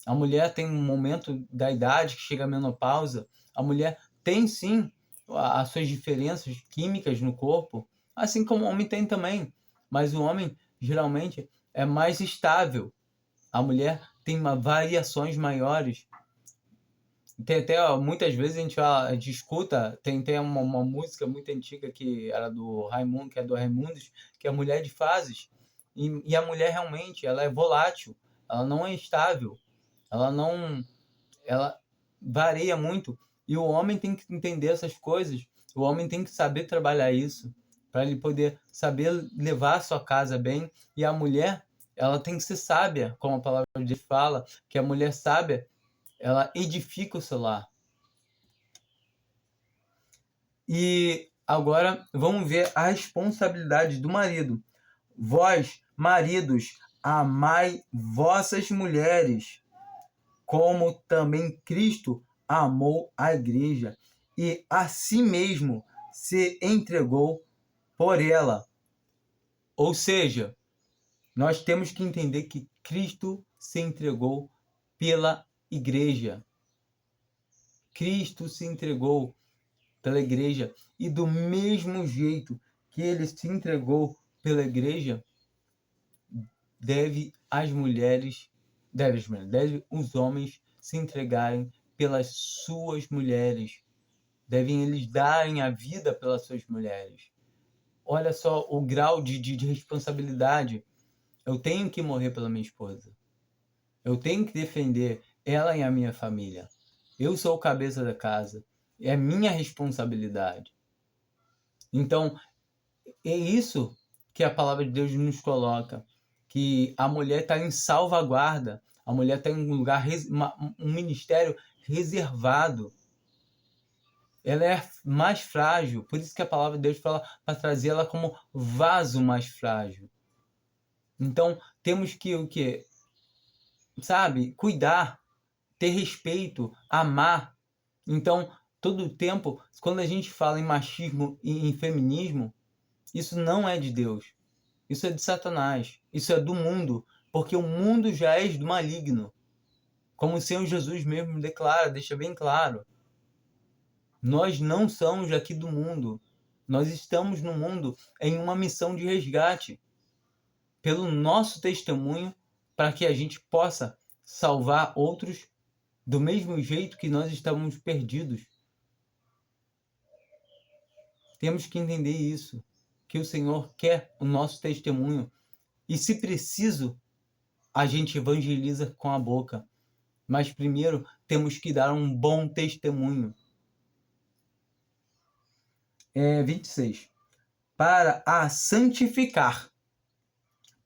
A mulher tem um momento da idade que chega a menopausa. A mulher tem sim as suas diferenças químicas no corpo, assim como o homem tem também. Mas o homem geralmente é mais estável. A mulher tem variações maiores. Tem até, ó, muitas vezes a gente escuta, tem uma música muito antiga que era do Raimundo, que é do Raimundos, que é a mulher de fases. E a mulher realmente, ela é volátil, ela não é estável, ela varia muito. E o homem tem que entender essas coisas, o homem tem que saber trabalhar isso, para ele poder saber levar a sua casa bem. E a mulher, ela tem que ser sábia, como a palavra de Deus fala, que a mulher sábia, ela edifica o seu lar. E agora vamos ver a responsabilidade do marido. Vós, maridos, amai vossas mulheres, como também Cristo amou a igreja e a si mesmo se entregou por ela. Ou seja, nós temos que entender que Cristo se entregou pela igreja. Cristo se entregou pela igreja, e do mesmo jeito que ele se entregou pela igreja, deve os homens se entregarem pelas suas mulheres. Devem eles darem a vida pelas suas mulheres. Olha só o grau de responsabilidade. Eu tenho que morrer pela minha esposa. Eu tenho que defender ela e a minha família. Eu sou o cabeça da casa. É minha responsabilidade. Então, é isso que a palavra de Deus nos coloca. Que a mulher está em salvaguarda. A mulher está em um lugar, um ministério reservado. Ela é mais frágil. Por isso que a palavra de Deus fala para trazer ela como vaso mais frágil. Então, temos que o quê? Sabe? Cuidar, ter respeito, amar. Então, todo o tempo, quando a gente fala em machismo e em feminismo, isso não é de Deus. Isso é de Satanás. Isso é do mundo. Porque o mundo já é do maligno. Como o Senhor Jesus mesmo declara, deixa bem claro. Nós não somos aqui do mundo. Nós estamos no mundo em uma missão de resgate, pelo nosso testemunho, para que a gente possa salvar outros do mesmo jeito que nós estávamos perdidos. Temos que entender isso, que o Senhor quer o nosso testemunho. E se preciso, a gente evangeliza com a boca. Mas primeiro temos que dar um bom testemunho. 26. Para a santificar,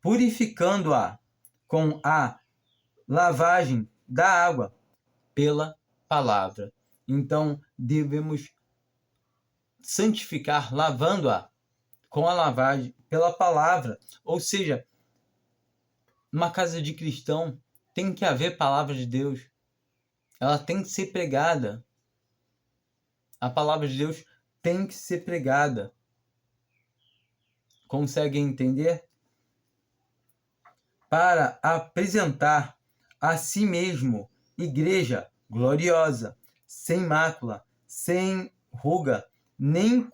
purificando-a com a lavagem da água pela palavra. Então, devemos santificar lavando-a com a lavagem pela palavra. Ou seja, numa casa de cristão tem que haver palavra de Deus. Ela tem que ser pregada. A palavra de Deus tem que ser pregada. Conseguem entender? Para apresentar a si mesmo igreja gloriosa, sem mácula, sem ruga, nem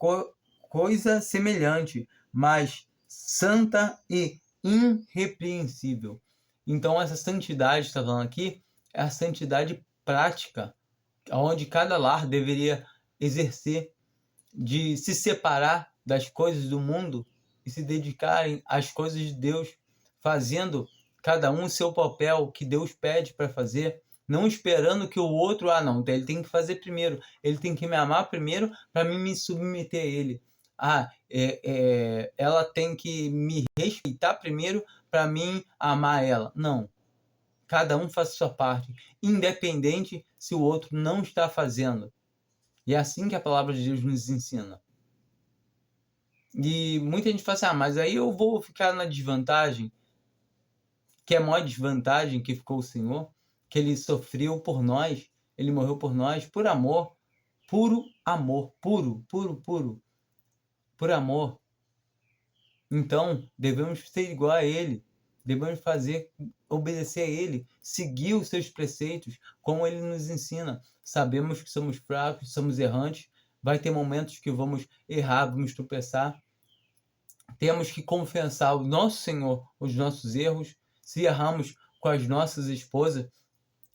coisa semelhante, mas santa e irrepreensível. Então essa santidade, está falando aqui, é a santidade prática, onde cada lar deveria exercer, de se separar das coisas do mundo e se dedicarem às coisas de Deus, fazendo cada um o seu papel que Deus pede para fazer, não esperando que o outro, não, ele tem que fazer primeiro, ele tem que me amar primeiro para mim me submeter a ele. Ela tem que me respeitar primeiro para mim amar ela. Não. Cada um faz a sua parte, independente se o outro não está fazendo. E é assim que a palavra de Deus nos ensina. E muita gente fala assim, mas aí eu vou ficar na desvantagem. Que é a maior desvantagem que ficou o Senhor, que ele sofreu por nós, ele morreu por nós, por amor, puro amor, puro por amor. Então, devemos ser igual a ele, devemos obedecer a ele, seguir os seus preceitos, como ele nos ensina. Sabemos que somos fracos, somos errantes, vai ter momentos que vamos errar, vamos tropeçar. Temos que confessar ao nosso Senhor os nossos erros. Se erramos com as nossas esposas,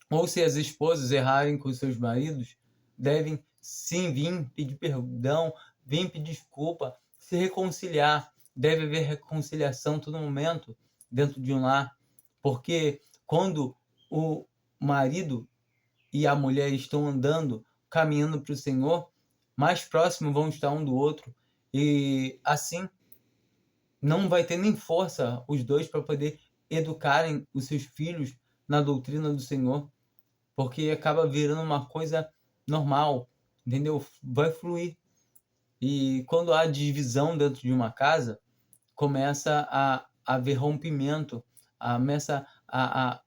ou se as esposas errarem com seus maridos, devem sim vir pedir perdão, vir pedir desculpa, se reconciliar. Deve haver reconciliação a todo momento dentro de um lar, porque quando o marido e a mulher estão andando, caminhando para o Senhor, mais próximos vão estar um do outro, e assim não vai ter nem força os dois para poder educarem os seus filhos na doutrina do Senhor, porque acaba virando uma coisa normal, entendeu? Vai fluir. E quando há divisão dentro de uma casa, começa a haver rompimento, começa a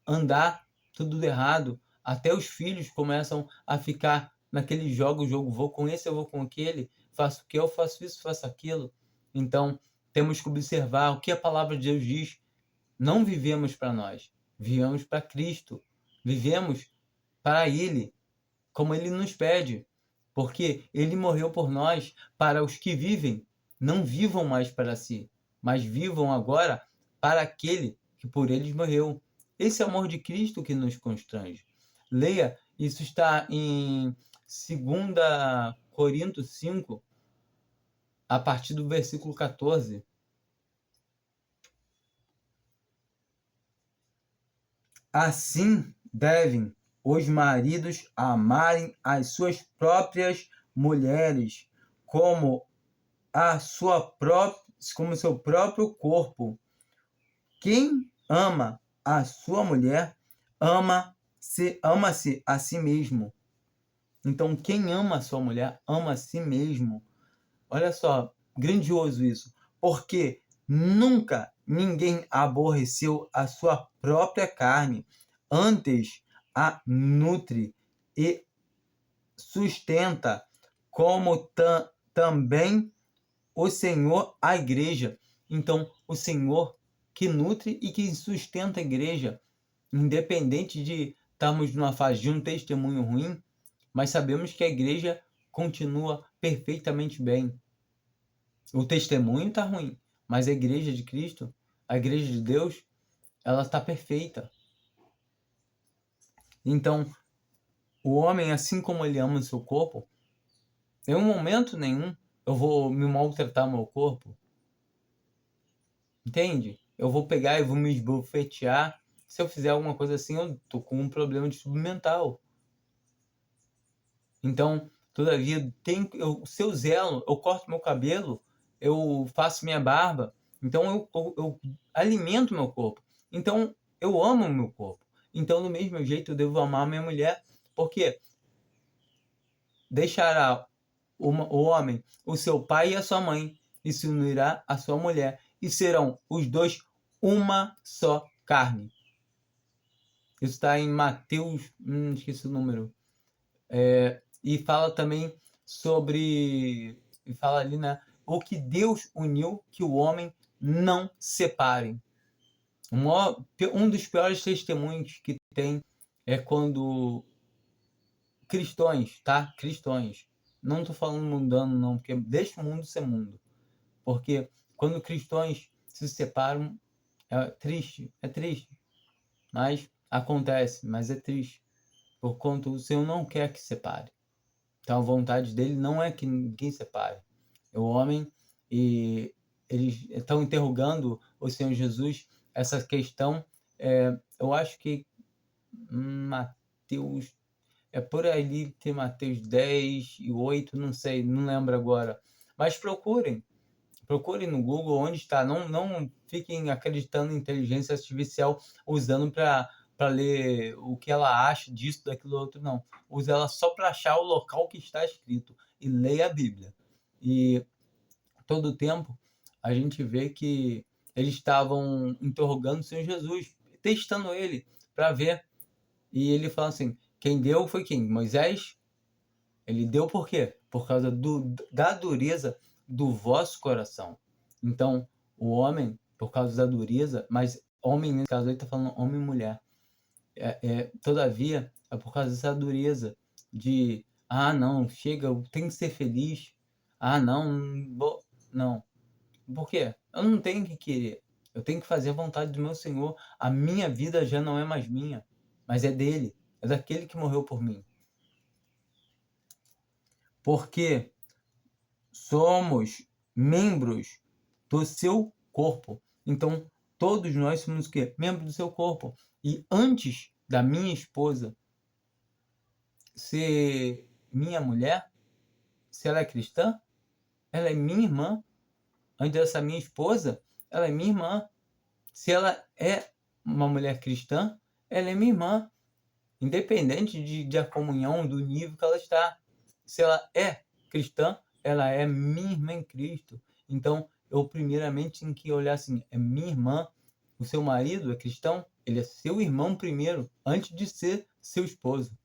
andar tudo errado, até os filhos começam a ficar naquele jogo, vou com esse, eu vou com aquele, faço o que eu faço isso, faço aquilo. Então, temos que observar o que a palavra de Deus diz. Não vivemos para nós, vivemos para Cristo, vivemos para Ele, como Ele nos pede, porque Ele morreu por nós, para os que vivem, não vivam mais para si, mas vivam agora para aquele que por eles morreu. Esse é o amor de Cristo que nos constrange. Leia, isso está em 2 Coríntios 5, a partir do versículo 14. Assim devem os maridos amarem as suas próprias mulheres como seu próprio corpo. Quem ama a sua mulher ama-se a si mesmo. Então, quem ama a sua mulher ama a si mesmo. Olha só, grandioso isso. Porque nunca ninguém aborreceu a sua própria carne, antes a nutre e sustenta, como também o Senhor a igreja. Então, o Senhor que nutre e que sustenta a igreja, independente de estarmos numa fase de um testemunho ruim, mas sabemos que a igreja continua perfeitamente bem. O testemunho está ruim, mas a igreja de Cristo, a igreja de Deus, ela está perfeita. Então, o homem, assim como ele ama o seu corpo, em um momento nenhum eu vou me maltratar meu corpo. Entende? Eu vou pegar e vou me esbofetear. Se eu fizer alguma coisa assim, eu tô com um problema de saúde mental. Então, todavia, se eu zelo, eu corto meu cabelo, eu faço minha barba. Então, eu alimento meu corpo. Então, eu amo o meu corpo. Então, do mesmo jeito, eu devo amar minha mulher. Porque deixará o homem o seu pai e a sua mãe, e se unirá à sua mulher, e serão os dois uma só carne. Isso está em Mateus, esqueci o número. E fala também sobre, e fala ali, né, o que Deus uniu, que o homem não separe. Um dos piores testemunhos que tem é quando cristãos, tá? Cristãos. Não estou falando mundano, não, porque deixa o mundo ser mundo. Porque quando cristãos se separam, é triste, mas acontece, mas é triste. Por conta o Senhor não quer que separe. Então a vontade dele não é que ninguém separe. O homem, e eles estão interrogando o Senhor Jesus essa questão. Eu acho que Mateus, por ali tem Mateus 10 e 8, não sei, não lembro agora. Mas procurem no Google onde está. Não fiquem acreditando em inteligência artificial usando para ler o que ela acha disso, daquilo outro, não. Use ela só para achar o local que está escrito e leia a Bíblia. E todo o tempo a gente vê que eles estavam interrogando o Senhor Jesus, testando ele para ver. E ele fala assim: quem deu foi quem? Moisés? Ele deu por quê? Por causa da dureza do vosso coração. Então, o homem, por causa da dureza, mas homem, nesse caso aí, está falando homem e mulher. Todavia, é por causa dessa dureza de, não, chega, eu tenho que ser feliz. Não. Por quê? Eu não tenho que querer. Eu tenho que fazer a vontade do meu Senhor. A minha vida já não é mais minha, mas é dele. É daquele que morreu por mim. Porque somos membros do seu corpo. Então, todos nós somos o quê? Membros do seu corpo. E antes da minha esposa ser minha mulher, se ela é cristã, ela é minha irmã. Antes dessa minha esposa, ela é minha irmã. Se ela é uma mulher cristã, ela é minha irmã. Independente de a comunhão, do nível que ela está. Se ela é cristã, ela é minha irmã em Cristo. Então, eu primeiramente tenho que olhar assim, é minha irmã, o seu marido é cristão, ele é seu irmão primeiro, antes de ser seu esposo.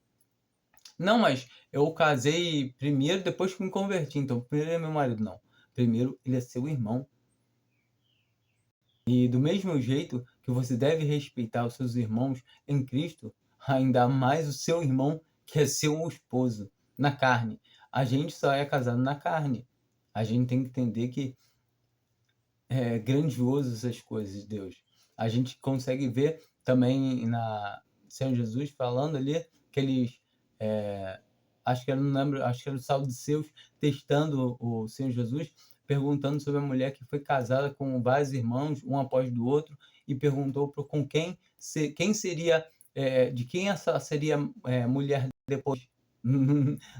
Não, mas eu casei primeiro, depois que me converti, então primeiro é meu marido. Não, primeiro ele é seu irmão. E do mesmo jeito que você deve respeitar os seus irmãos em Cristo, ainda mais o seu irmão, que é seu esposo, na carne. A gente só é casado na carne. A gente tem que entender que é grandioso essas coisas de Deus. A gente consegue ver também na Senhor Jesus falando ali que eles, acho que eu não lembro, acho que era o Saduceus testando o Senhor Jesus, perguntando sobre a mulher que foi casada com vários irmãos, um após do outro, e perguntou com quem seria, de quem essa seria mulher depois,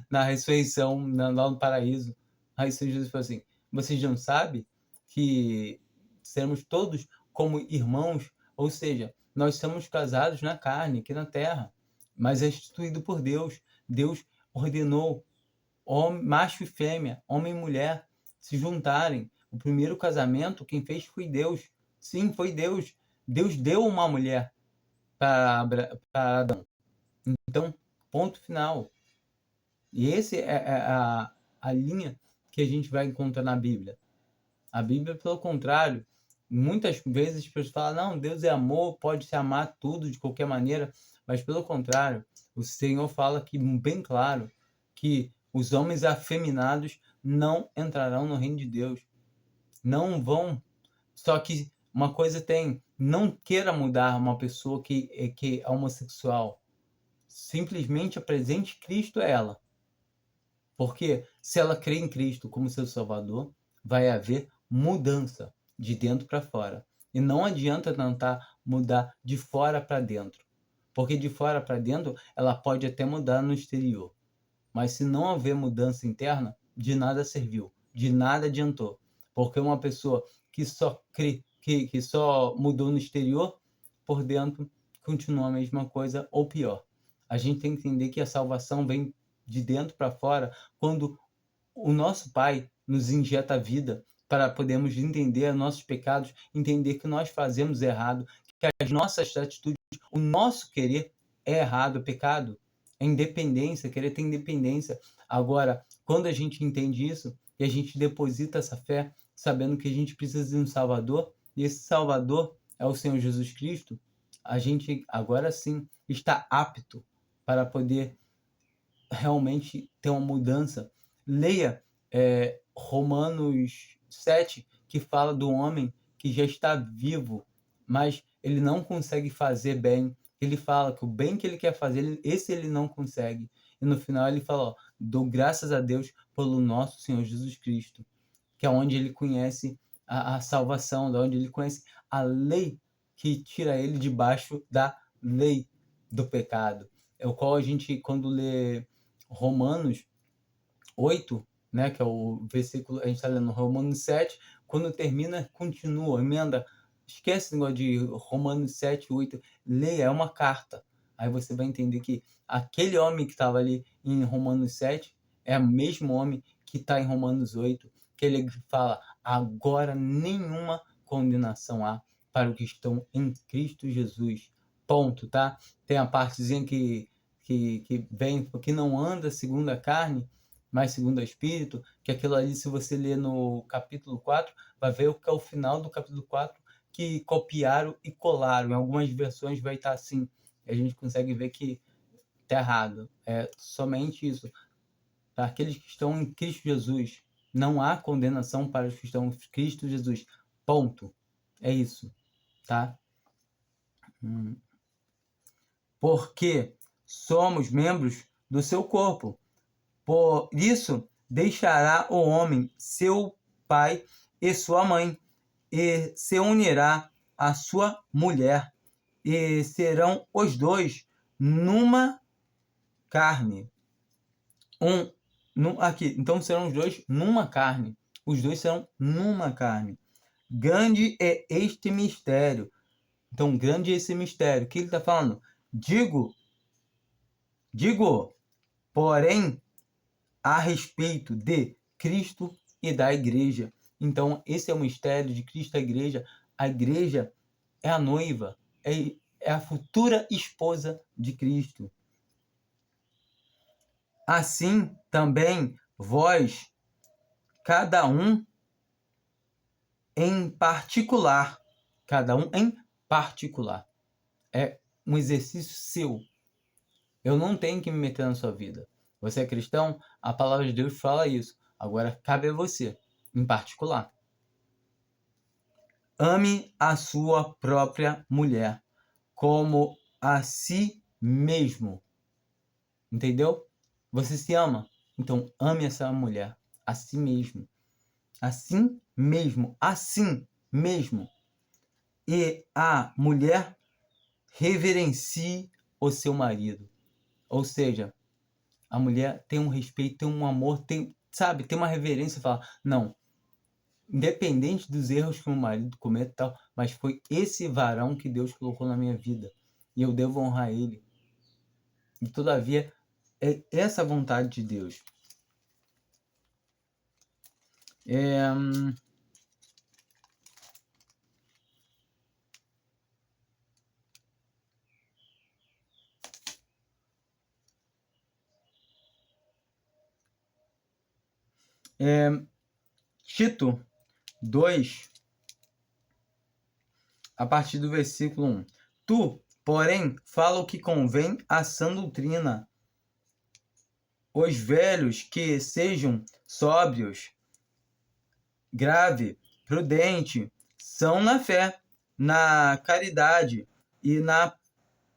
na ressurreição, lá no paraíso. Aí o Senhor Jesus falou assim: vocês não sabem que seremos todos como irmãos? Ou seja, nós somos casados na carne, aqui na terra, mas é instituído por Deus. Deus ordenou macho e fêmea, homem e mulher, se juntarem. O primeiro casamento, quem fez foi Deus. Sim, foi Deus. Deus deu uma mulher para Adão. Então, ponto final. E esse é a linha que a gente vai encontrar na Bíblia. A Bíblia, pelo contrário, muitas vezes as pessoas falam: não, Deus é amor, pode se amar tudo de qualquer maneira, mas pelo contrário, o Senhor fala aqui bem claro que Os homens afeminados não entrarão no reino de Deus. Não vão. Só que uma coisa tem, não queira mudar uma pessoa que é homossexual. Simplesmente apresente Cristo a ela. Porque se ela crê em Cristo como seu Salvador, vai haver mudança de dentro para fora. E não adianta tentar mudar de fora para dentro. Porque de fora para dentro, ela pode até mudar no exterior. Mas se não houver mudança interna, de nada serviu, de nada adiantou. Porque uma pessoa que só crê, que só mudou no exterior, por dentro continua a mesma coisa ou pior. A gente tem que entender que a salvação vem de dentro para fora quando o nosso Pai nos injeta a vida para podermos entender nossos pecados, entender que nós fazemos errado, que as nossas atitudes, o nosso querer é errado, é pecado. É independência, querer ter independência. Agora, quando a gente entende isso e a gente deposita essa fé, sabendo que a gente precisa de um Salvador, e esse Salvador é o Senhor Jesus Cristo, a gente agora sim está apto para poder realmente ter uma mudança. Leia Romanos 7, que fala do homem que já está vivo, mas ele não consegue fazer bem. Ele fala que o bem que ele quer fazer, esse ele não consegue. E no final ele fala, ó, dou graças a Deus pelo nosso Senhor Jesus Cristo, que é onde ele conhece a salvação, da onde ele conhece a lei que tira ele debaixo da lei do pecado. É o qual a gente, quando lê Romanos 8, né, que é o versículo, a gente está lendo Romanos 7, quando termina, continua, emenda, esquece esse negócio de Romanos 7, 8, leia, é uma carta. Aí você vai entender que aquele homem que estava ali em Romanos 7 é o mesmo homem que está em Romanos 8, que ele fala, agora nenhuma condenação há para os que estão em Cristo Jesus. Ponto, tá? Tem a partezinha que vem, que não anda segundo a carne, mas segundo o Espírito, que aquilo ali, se você ler no capítulo 4, vai ver o que é o final do capítulo 4, que copiaram e colaram. Em algumas versões vai estar assim. A gente consegue ver que está errado. É somente isso. Para aqueles que estão em Cristo Jesus, não há condenação para os que estão em Cristo Jesus. Ponto. É isso, tá? Porque somos membros do seu corpo. Por isso, deixará o homem seu pai e sua mãe, e se unirá à sua mulher, e serão os dois numa carne. Aqui, então serão os dois numa carne. Os dois serão numa carne. Grande é este mistério. Então, grande é esse mistério. O que ele está falando? Digo, porém, a respeito de Cristo e da igreja. Então, esse é o mistério de Cristo e a igreja. A igreja é a noiva, é a futura esposa de Cristo. Assim também vós, cada um em particular, é um exercício seu. Eu não tenho que me meter na sua vida. Você é cristão? A palavra de Deus fala isso. Agora cabe a você, em particular. Ame a sua própria mulher como a si mesmo. Entendeu? Você se ama? Então ame essa mulher a si mesmo. Assim mesmo. Assim mesmo. E a mulher reverencie o seu marido. Ou seja, a mulher tem um respeito, tem um amor, tem uma reverência, fala, não, independente dos erros que o marido comete e tal, mas foi esse varão que Deus colocou na minha vida, e eu devo honrar ele. E todavia, é essa a vontade de Deus. Tito 2, a partir do versículo 1. Tu, porém, fala o que convém à sã doutrina. os velhos que sejam sóbrios, grave, prudente, são na fé, na caridade e na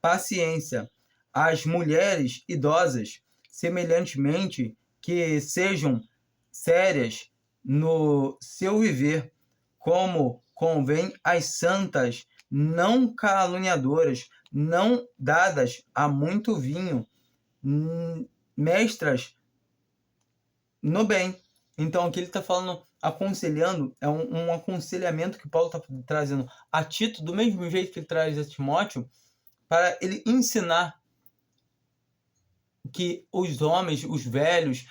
paciência. As mulheres idosas, semelhantemente, que sejam sérias no seu viver, como convém às santas, não caluniadoras, não dadas a muito vinho, mestras no bem. Então aqui ele está falando, aconselhando, é um aconselhamento que Paulo está trazendo a Tito, do mesmo jeito que ele traz a Timóteo, para ele ensinar que os homens, os velhos,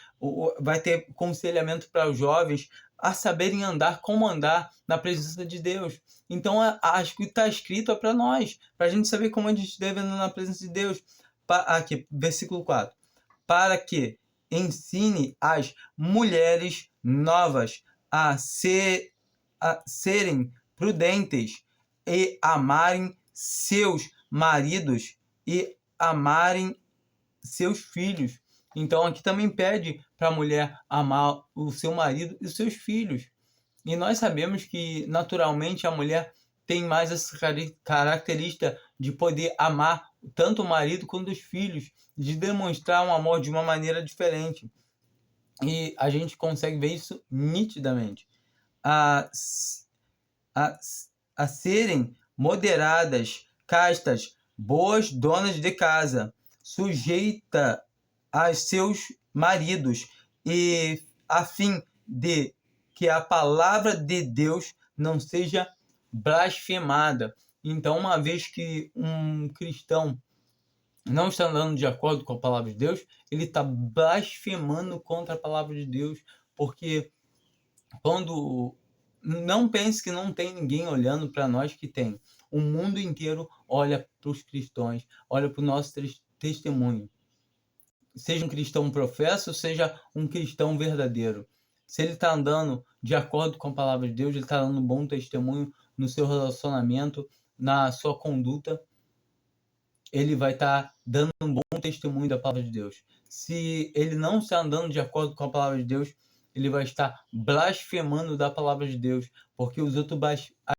vai ter aconselhamento para os jovens a saberem andar, como andar na presença de Deus. Então, acho que está escrito é para nós, para a gente saber como a gente deve andar na presença de Deus. Aqui, versículo 4. Para que ensine as mulheres novas a serem prudentes e amarem seus maridos e amarem seus filhos. Então aqui também pede para a mulher amar o seu marido e os seus filhos. E nós sabemos que naturalmente a mulher tem mais essa característica de poder amar tanto o marido quanto os filhos, de demonstrar um amor de uma maneira diferente. E a gente consegue ver isso nitidamente. A serem moderadas, castas, boas donas de casa, sujeita a seus maridos, e a fim de que a palavra de Deus não seja blasfemada. Então, uma vez que um cristão não está andando de acordo com a palavra de Deus, ele está blasfemando contra a palavra de Deus, porque quando... Não pense que não tem ninguém olhando para nós, que tem. O mundo inteiro olha para os cristãos, olha para o nosso testemunho. Seja um cristão professo, seja um cristão verdadeiro. Se ele está andando de acordo com a palavra de Deus, ele está dando um bom testemunho no seu relacionamento, na sua conduta, ele vai estar dando um bom testemunho da palavra de Deus. Se ele não está andando de acordo com a palavra de Deus, ele vai estar blasfemando da palavra de Deus, porque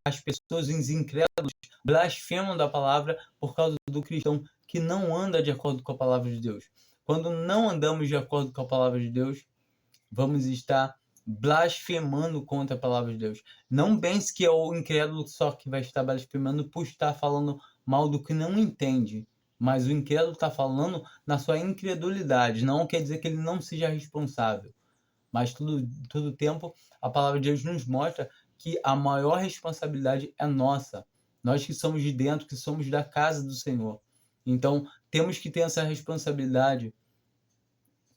as pessoas, os incrédulos, blasfemam da palavra por causa do cristão que não anda de acordo com a palavra de Deus. Quando não andamos de acordo com a palavra de Deus, vamos estar blasfemando contra a palavra de Deus. Não pense que é o incrédulo só que vai estar blasfemando por estar falando mal do que não entende. Mas o incrédulo está falando na sua incredulidade. Não quer dizer que ele não seja responsável. Mas todo tempo a palavra de Deus nos mostra que a maior responsabilidade é nossa. Nós que somos de dentro, que somos da casa do Senhor. Então, temos que ter essa responsabilidade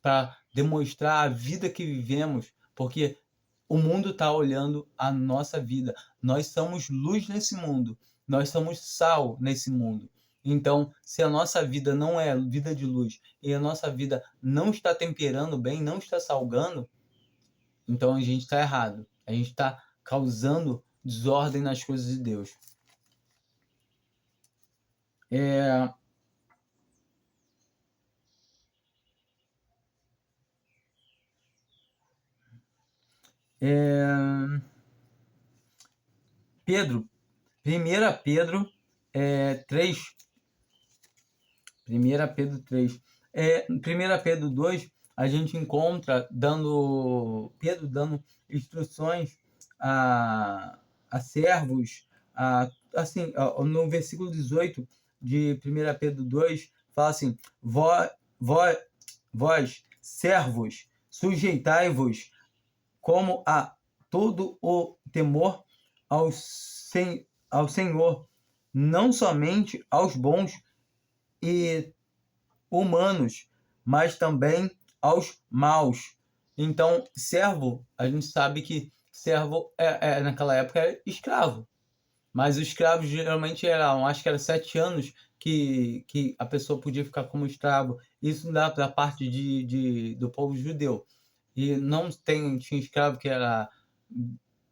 para demonstrar a vida que vivemos, porque o mundo está olhando a nossa vida. Nós somos luz nesse mundo. Nós somos sal nesse mundo. Então, se a nossa vida não é vida de luz e a nossa vida não está temperando bem, não está salgando, então a gente está errado. A gente está causando desordem nas coisas de Deus. Pedro, 1 Pedro 3. 1 Pedro 3. 1 Pedro 2, a gente encontra Pedro dando instruções a servos, assim, no versículo 18 de 1 Pedro 2, fala assim: vós, servos, sujeitai-vos como a todo o temor ao Senhor, não somente aos bons e humanos, mas também aos maus. Então, servo, a gente sabe que servo naquela época era escravo, mas os escravos geralmente eram, acho que era 7 anos que a pessoa podia ficar como escravo. Isso da parte do povo judeu. E não tinha escravo que era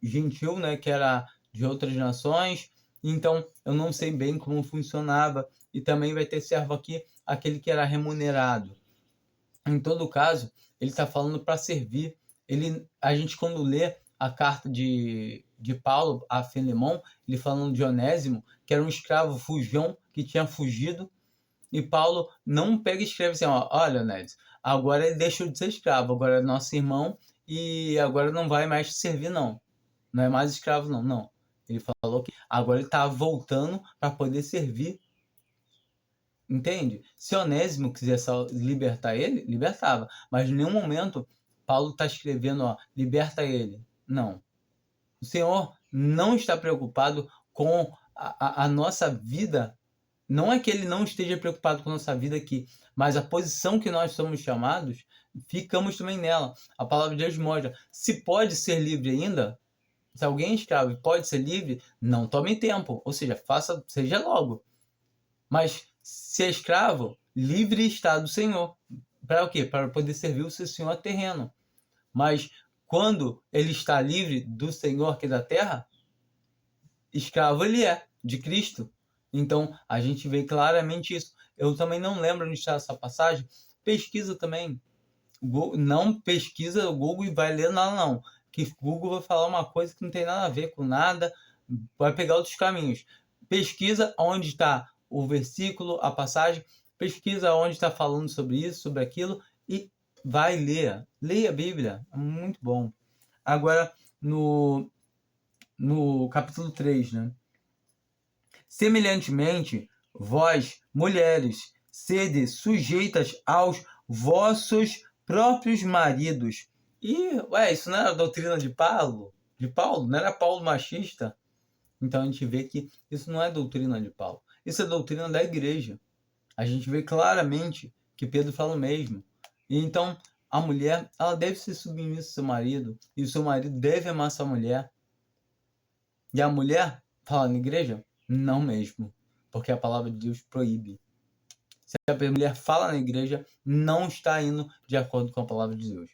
gentil, né, que era de outras nações. Então, eu não sei bem como funcionava. E também vai ter servo aqui, aquele que era remunerado. Em todo caso, ele está falando para servir. A gente, quando lê a carta de Paulo a Filemão, ele falando de Onésimo, que era um escravo fujão que tinha fugido, e Paulo não pega e escreve assim, ó, olha, Onésimo, agora ele deixou de ser escravo, agora é nosso irmão e agora não vai mais te servir, não. Não é mais escravo, não. Não. Ele falou que agora ele está voltando para poder servir. Entende? Se Onésimo quisesse libertar ele, libertava. Mas em nenhum momento Paulo está escrevendo, ó, liberta ele. Não. O Senhor não está preocupado com a nossa vida. Não é que ele não esteja preocupado com a nossa vida aqui, mas a posição que nós somos chamados, ficamos também nela. A palavra de Deus mostra. Se pode ser livre ainda, se alguém é escravo e pode ser livre, não tome tempo. Ou seja, seja logo. Mas se é escravo, livre está do Senhor. Para o quê? Para poder servir o seu Senhor terreno. Mas quando ele está livre do Senhor aqui da terra, escravo ele é, de Cristo. Então, a gente vê claramente isso. Eu também não lembro onde está essa passagem. Pesquisa também. Não pesquisa o Google e vai ler nada, não. Que o Google vai falar uma coisa que não tem nada a ver com nada, vai pegar outros caminhos. Pesquisa onde está o versículo, a passagem, pesquisa onde está falando sobre isso, sobre aquilo, e vai ler. Leia a Bíblia, é muito bom. Agora, no capítulo 3, né? Semelhantemente, vós, mulheres, sede sujeitas aos vossos próprios maridos. E, isso não era a doutrina de Paulo? De Paulo? Não era Paulo machista? Então a gente vê que isso não é doutrina de Paulo. Isso é doutrina da igreja. A gente vê claramente que Pedro fala o mesmo. E então a mulher, ela deve ser submissa ao seu marido. E o seu marido deve amar sua mulher. E a mulher, fala na igreja? Não mesmo. Porque a palavra de Deus proíbe. Se a mulher fala na igreja, não está indo de acordo com a palavra de Deus.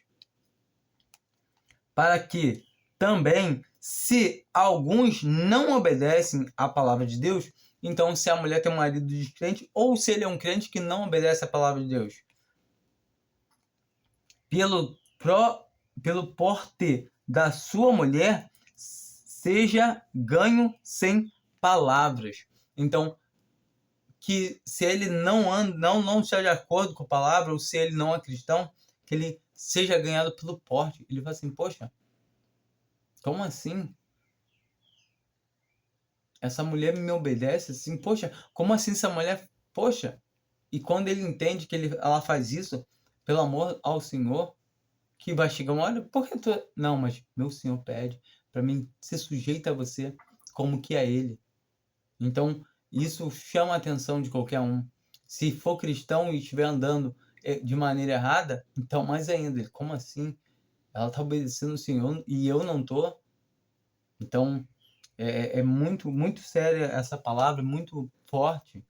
Para que também, se alguns não obedecem à palavra de Deus, então se a mulher tem um marido descrente, ou se ele é um crente que não obedece à palavra de Deus, pelo porte da sua mulher, seja ganho sem palavras. Então, que se ele não está de acordo com a palavra, ou se ele não é cristão, que ele seja ganhado pelo porte. Ele fala assim, poxa, como assim? Essa mulher me obedece assim? Poxa, como assim essa mulher? Poxa! E quando ele entende que ela faz isso pelo amor ao Senhor, que vai chegar uma hora, por que tu... Não, mas meu Senhor pede para mim ser sujeito a você como que a Ele. Então, isso chama a atenção de qualquer um. Se for cristão e estiver andando de maneira errada, então mais ainda, como assim? Ela está obedecendo o Senhor e eu não estou? Então, é muito, muito séria essa palavra, muito forte.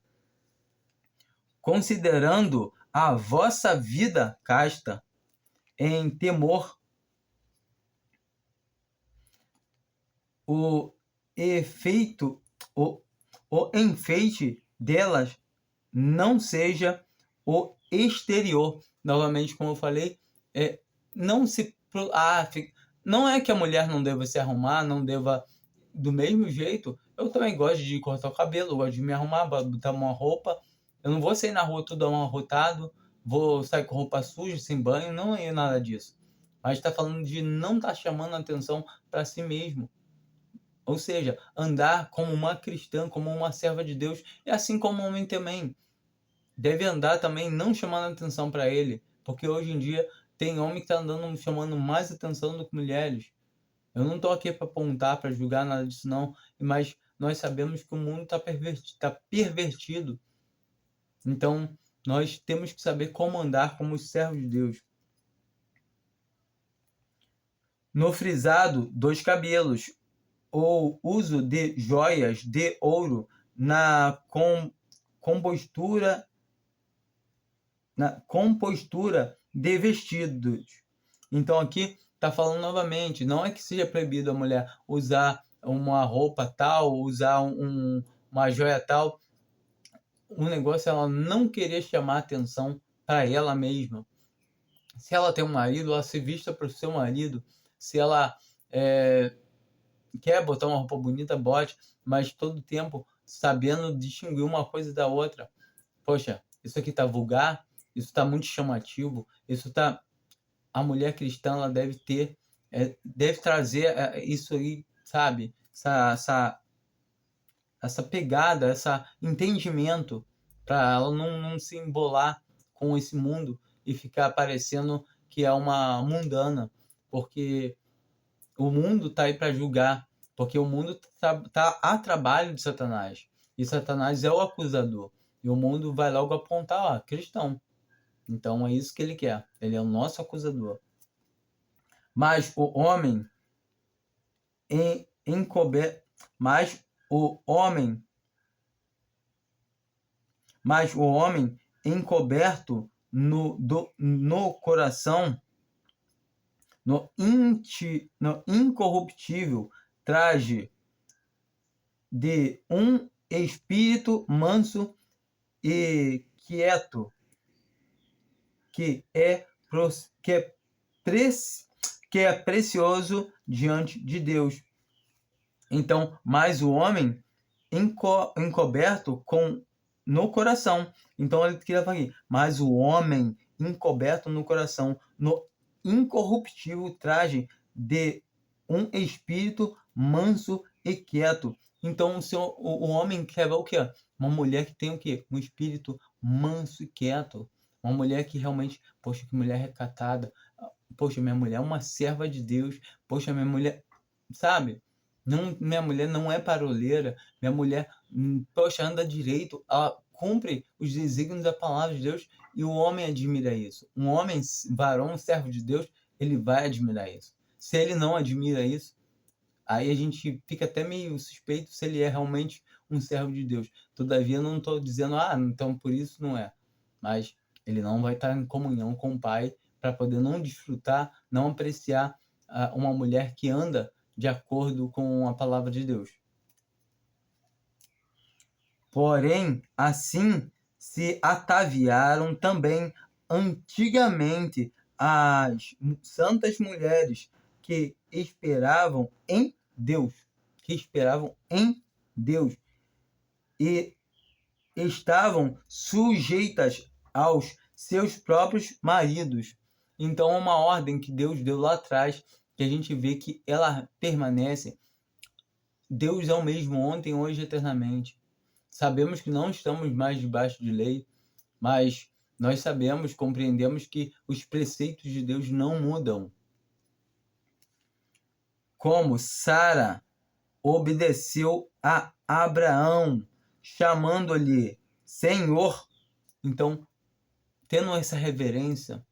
Considerando a vossa vida casta, em temor, o efeito, o enfeite delas não seja o exterior. Novamente, como eu falei, não se... não é que a mulher não deva se arrumar, não deva... Do mesmo jeito, eu também gosto de cortar o cabelo, gosto de me arrumar, botar uma roupa. Eu não vou sair na rua tudo amarrotado, vou sair com roupa suja, sem banho, não é nada disso. Mas está falando de não estar chamando a atenção para si mesmo. Ou seja, andar como uma cristã, como uma serva de Deus, e assim como o homem também. Deve andar também não chamando atenção para ele, porque hoje em dia tem homem que está andando chamando mais atenção do que mulheres. Eu não estou aqui para apontar, para julgar nada disso não, mas nós sabemos que o mundo está pervertido. Então, nós temos que saber como andar como os servos de Deus. No frisado dos cabelos, ou uso de joias de ouro na compostura de vestidos. Então aqui está falando novamente, não é que seja proibido a mulher usar uma roupa tal, usar uma joia tal. O negócio é ela não querer chamar atenção para ela mesma. Se ela tem um marido, ela se vista para o seu marido. Se ela é, quer botar uma roupa bonita, bote, mas todo tempo sabendo distinguir uma coisa da outra. Poxa, isso aqui tá vulgar, isso tá muito chamativo, isso tá... A mulher cristã, ela deve ter, deve trazer isso aí, sabe? Essa pegada, esse entendimento, para ela não se embolar com esse mundo e ficar parecendo que é uma mundana, porque o mundo tá aí para julgar, porque o mundo tá a trabalho de Satanás, e Satanás é o acusador, e o mundo vai logo apontar, ó, cristão. Então é isso que ele quer, ele é o nosso acusador. Mas o homem encoberto, mas o homem mas o homem encoberto no coração, no incorruptível traje de um espírito manso e quieto, que é, que é, que é precioso diante de Deus. Então, mas o homem encoberto no coração. Então ele queria falar aqui, mas o homem encoberto no coração, no incorruptível traje de um espírito manso e quieto. Então o homem quer ver o quê? Uma mulher que tem o quê? Um espírito manso e quieto. Uma mulher que realmente, poxa, que mulher recatada. Poxa, minha mulher é uma serva de Deus. Poxa, minha mulher, sabe? Não, minha mulher não é paroleira. Minha mulher, poxa, anda direito. Ela cumpre os desígnios da palavra de Deus, e o homem admira isso. Um homem, varão, servo de Deus, ele vai admirar isso. Se ele não admira isso, aí a gente fica até meio suspeito se ele é realmente um servo de Deus. Todavia, não estou dizendo, então por isso não é. Mas ele não vai estar em comunhão com o Pai para poder não desfrutar, não apreciar uma mulher que anda de acordo com a palavra de Deus. Porém, assim se ataviaram também antigamente as santas mulheres que esperavam em Deus, e estavam sujeitas aos seus próprios maridos. Então, é uma ordem que Deus deu lá atrás, que a gente vê que ela permanece. Deus é o mesmo ontem, hoje e eternamente. Sabemos que não estamos mais debaixo de lei, mas nós sabemos, compreendemos que os preceitos de Deus não mudam. Como Sara obedeceu a Abraão, chamando-lhe Senhor. Então, tendo essa reverência,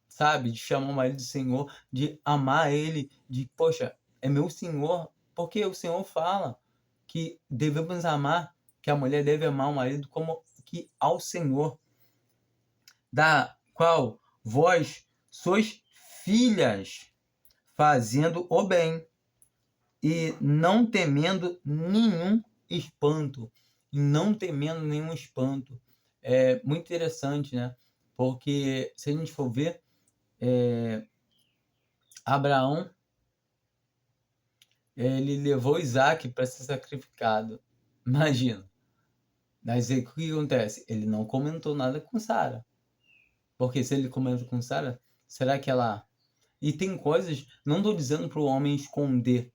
sabe, de chamar o marido de Senhor, de amar ele, de, poxa, é meu Senhor, porque o Senhor fala que devemos amar, que a mulher deve amar o marido como que ao Senhor, da qual vós sois filhas, fazendo o bem e não temendo nenhum espanto. É muito interessante, né? Porque se a gente for ver, Abraão, ele levou Isaac para ser sacrificado. Imagina. Mas aí, o que acontece? Ele não comentou nada com Sara. Porque se ele comenta com Sara, será que ela... E tem coisas, não estou dizendo para o homem esconder.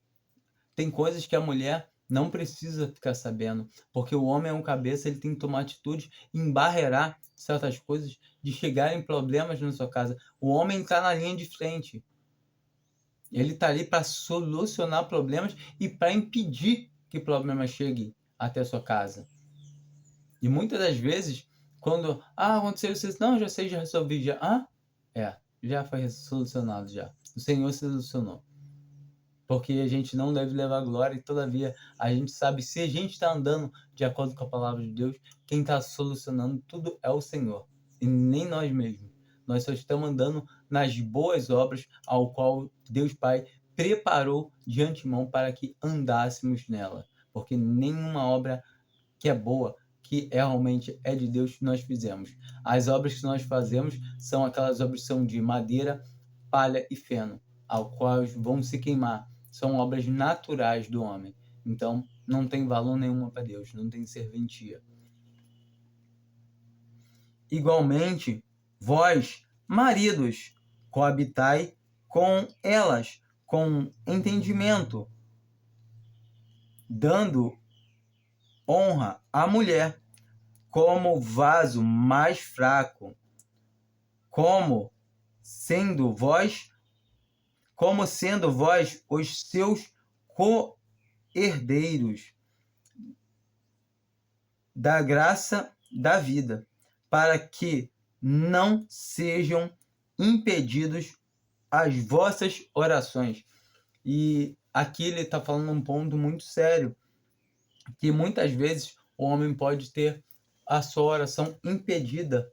Tem coisas que a mulher não precisa ficar sabendo. Porque o homem é um cabeça, ele tem que tomar atitude e embarrear certas coisas de chegarem problemas na sua casa. O homem está na linha de frente. Ele está ali para solucionar problemas e para impedir que problemas cheguem até a sua casa. E muitas das vezes, quando aconteceu isso, não, já sei, já resolvi, já. Já foi solucionado já. O Senhor solucionou. Porque a gente não deve levar glória, e todavia a gente sabe, se a gente está andando de acordo com a palavra de Deus, quem está solucionando tudo é o Senhor, e nem nós mesmos. Nós só estamos andando nas boas obras ao qual Deus Pai preparou de antemão para que andássemos nela. Porque nenhuma obra que é boa que realmente é de Deus que nós fizemos. As obras que nós fazemos são aquelas obras que são de madeira, palha e feno, ao qual vão se queimar. São obras naturais do homem. Então, não tem valor nenhuma para Deus, não tem serventia. Igualmente, vós, maridos, coabitai com elas, com entendimento, dando honra à mulher como vaso mais fraco, sendo vós os seus co-herdeiros da graça da vida, para que não sejam impedidos as vossas orações. E aqui ele está falando um ponto muito sério, que muitas vezes o homem pode ter a sua oração impedida.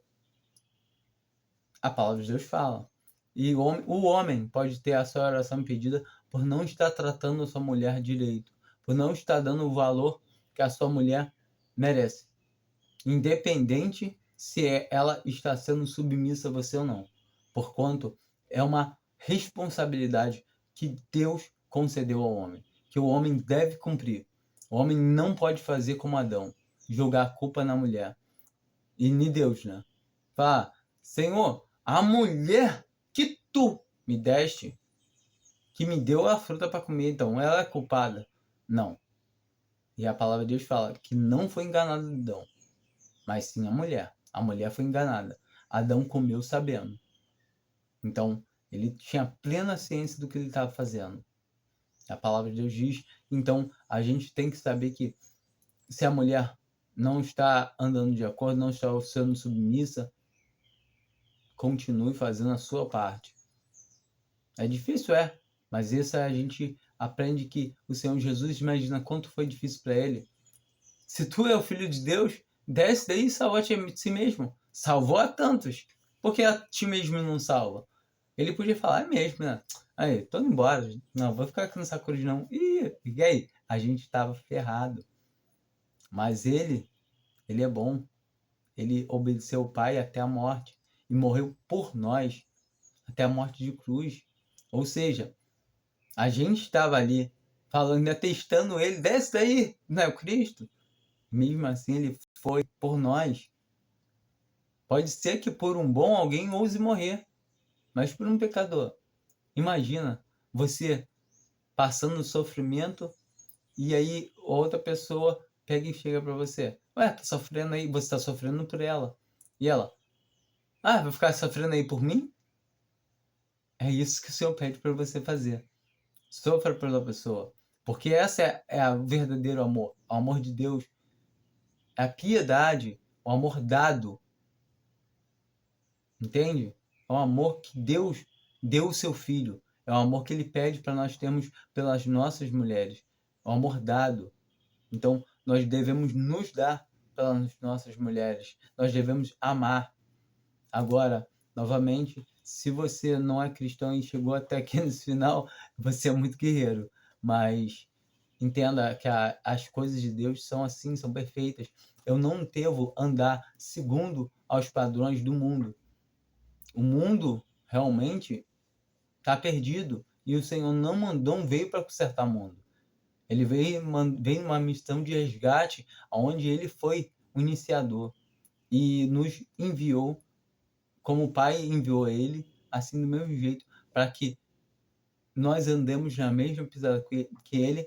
A palavra de Deus fala. E o homem pode ter a sua oração impedida por não estar tratando a sua mulher direito, por não estar dando o valor que a sua mulher merece, independente se ela está sendo submissa a você ou não. Porquanto é uma responsabilidade que Deus concedeu ao homem, que o homem deve cumprir. O homem não pode fazer como Adão, jogar a culpa na mulher. E em Deus, né? Fala, Senhor, a mulher que tu me deste, que me deu a fruta para comer, então ela é culpada. Não. E a palavra de Deus fala que não foi enganado Adão, mas sim a mulher. A mulher foi enganada. Adão comeu sabendo. Então, ele tinha plena ciência do que ele estava fazendo. A palavra de Deus diz, então, a gente tem que saber que se a mulher não está andando de acordo, não está sendo submissa, continue fazendo a sua parte. É difícil, mas isso a gente aprende que o Senhor Jesus, imagina quanto foi difícil para ele. Se tu é o Filho de Deus, desce daí e salva a si mesmo. Salvou a tantos. Por que a ti mesmo não salva? Ele podia falar, é mesmo, né? Aí, tô indo embora. Não, vou ficar aqui nessa cruz não. E aí? A gente estava ferrado. Mas ele é bom. Ele obedeceu o Pai até a morte. E morreu por nós. Até a morte de cruz. Ou seja, a gente estava ali falando, atestando ele. Desce daí, não é o Cristo? Mesmo assim, ele foi por nós. Pode ser que por um bom alguém ouse morrer, mas por um pecador. Imagina você passando sofrimento e aí outra pessoa pega e chega para você. Ué, tá sofrendo aí, você tá sofrendo por ela. E ela, vai ficar sofrendo aí por mim? É isso que o Senhor pede para você fazer. Sofra pela pessoa. Porque essa é o verdadeiro amor. O amor de Deus. É a piedade, o amor dado. Entende? É o amor que Deus deu o seu Filho. É o amor que Ele pede para nós termos pelas nossas mulheres. É o amor dado. Então, nós devemos nos dar pelas nossas mulheres. Nós devemos amar. Agora, novamente, se você não é cristão e chegou até aqui nesse final, você é muito guerreiro. Mas entenda que as coisas de Deus são assim, são perfeitas. Eu não devo andar segundo aos padrões do mundo. O mundo realmente está perdido e o Senhor não veio para consertar o mundo. Ele veio numa missão de resgate, onde ele foi o iniciador e nos enviou, como o Pai enviou ele, assim do mesmo jeito, para que nós andemos na mesma pisada que ele,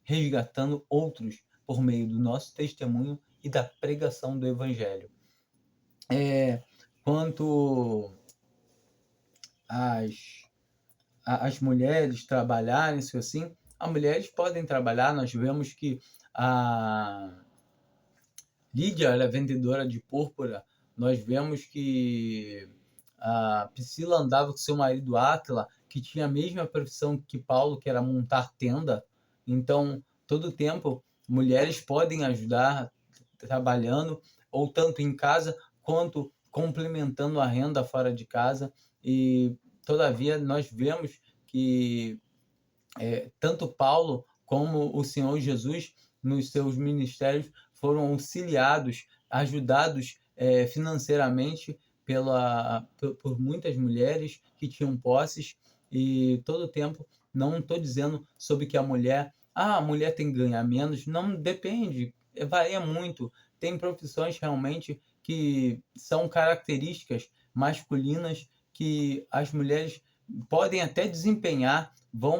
resgatando outros por meio do nosso testemunho e da pregação do Evangelho. Quanto as mulheres trabalharem, assim, as mulheres podem trabalhar. Nós vemos que a Lídia era vendedora de púrpura. Nós vemos que a Priscila andava com seu marido Átila, que tinha a mesma profissão que Paulo, que era montar tenda. Então, todo o tempo, mulheres podem ajudar trabalhando, ou tanto em casa, quanto complementando a renda fora de casa. E, todavia, nós vemos que tanto Paulo como o Senhor Jesus, nos seus ministérios, foram auxiliados, ajudados financeiramente por muitas mulheres que tinham posses, e todo o tempo, não estou dizendo sobre que a mulher tem que ganhar menos, não, depende, varia muito. Tem profissões realmente que são características masculinas que as mulheres podem até desempenhar,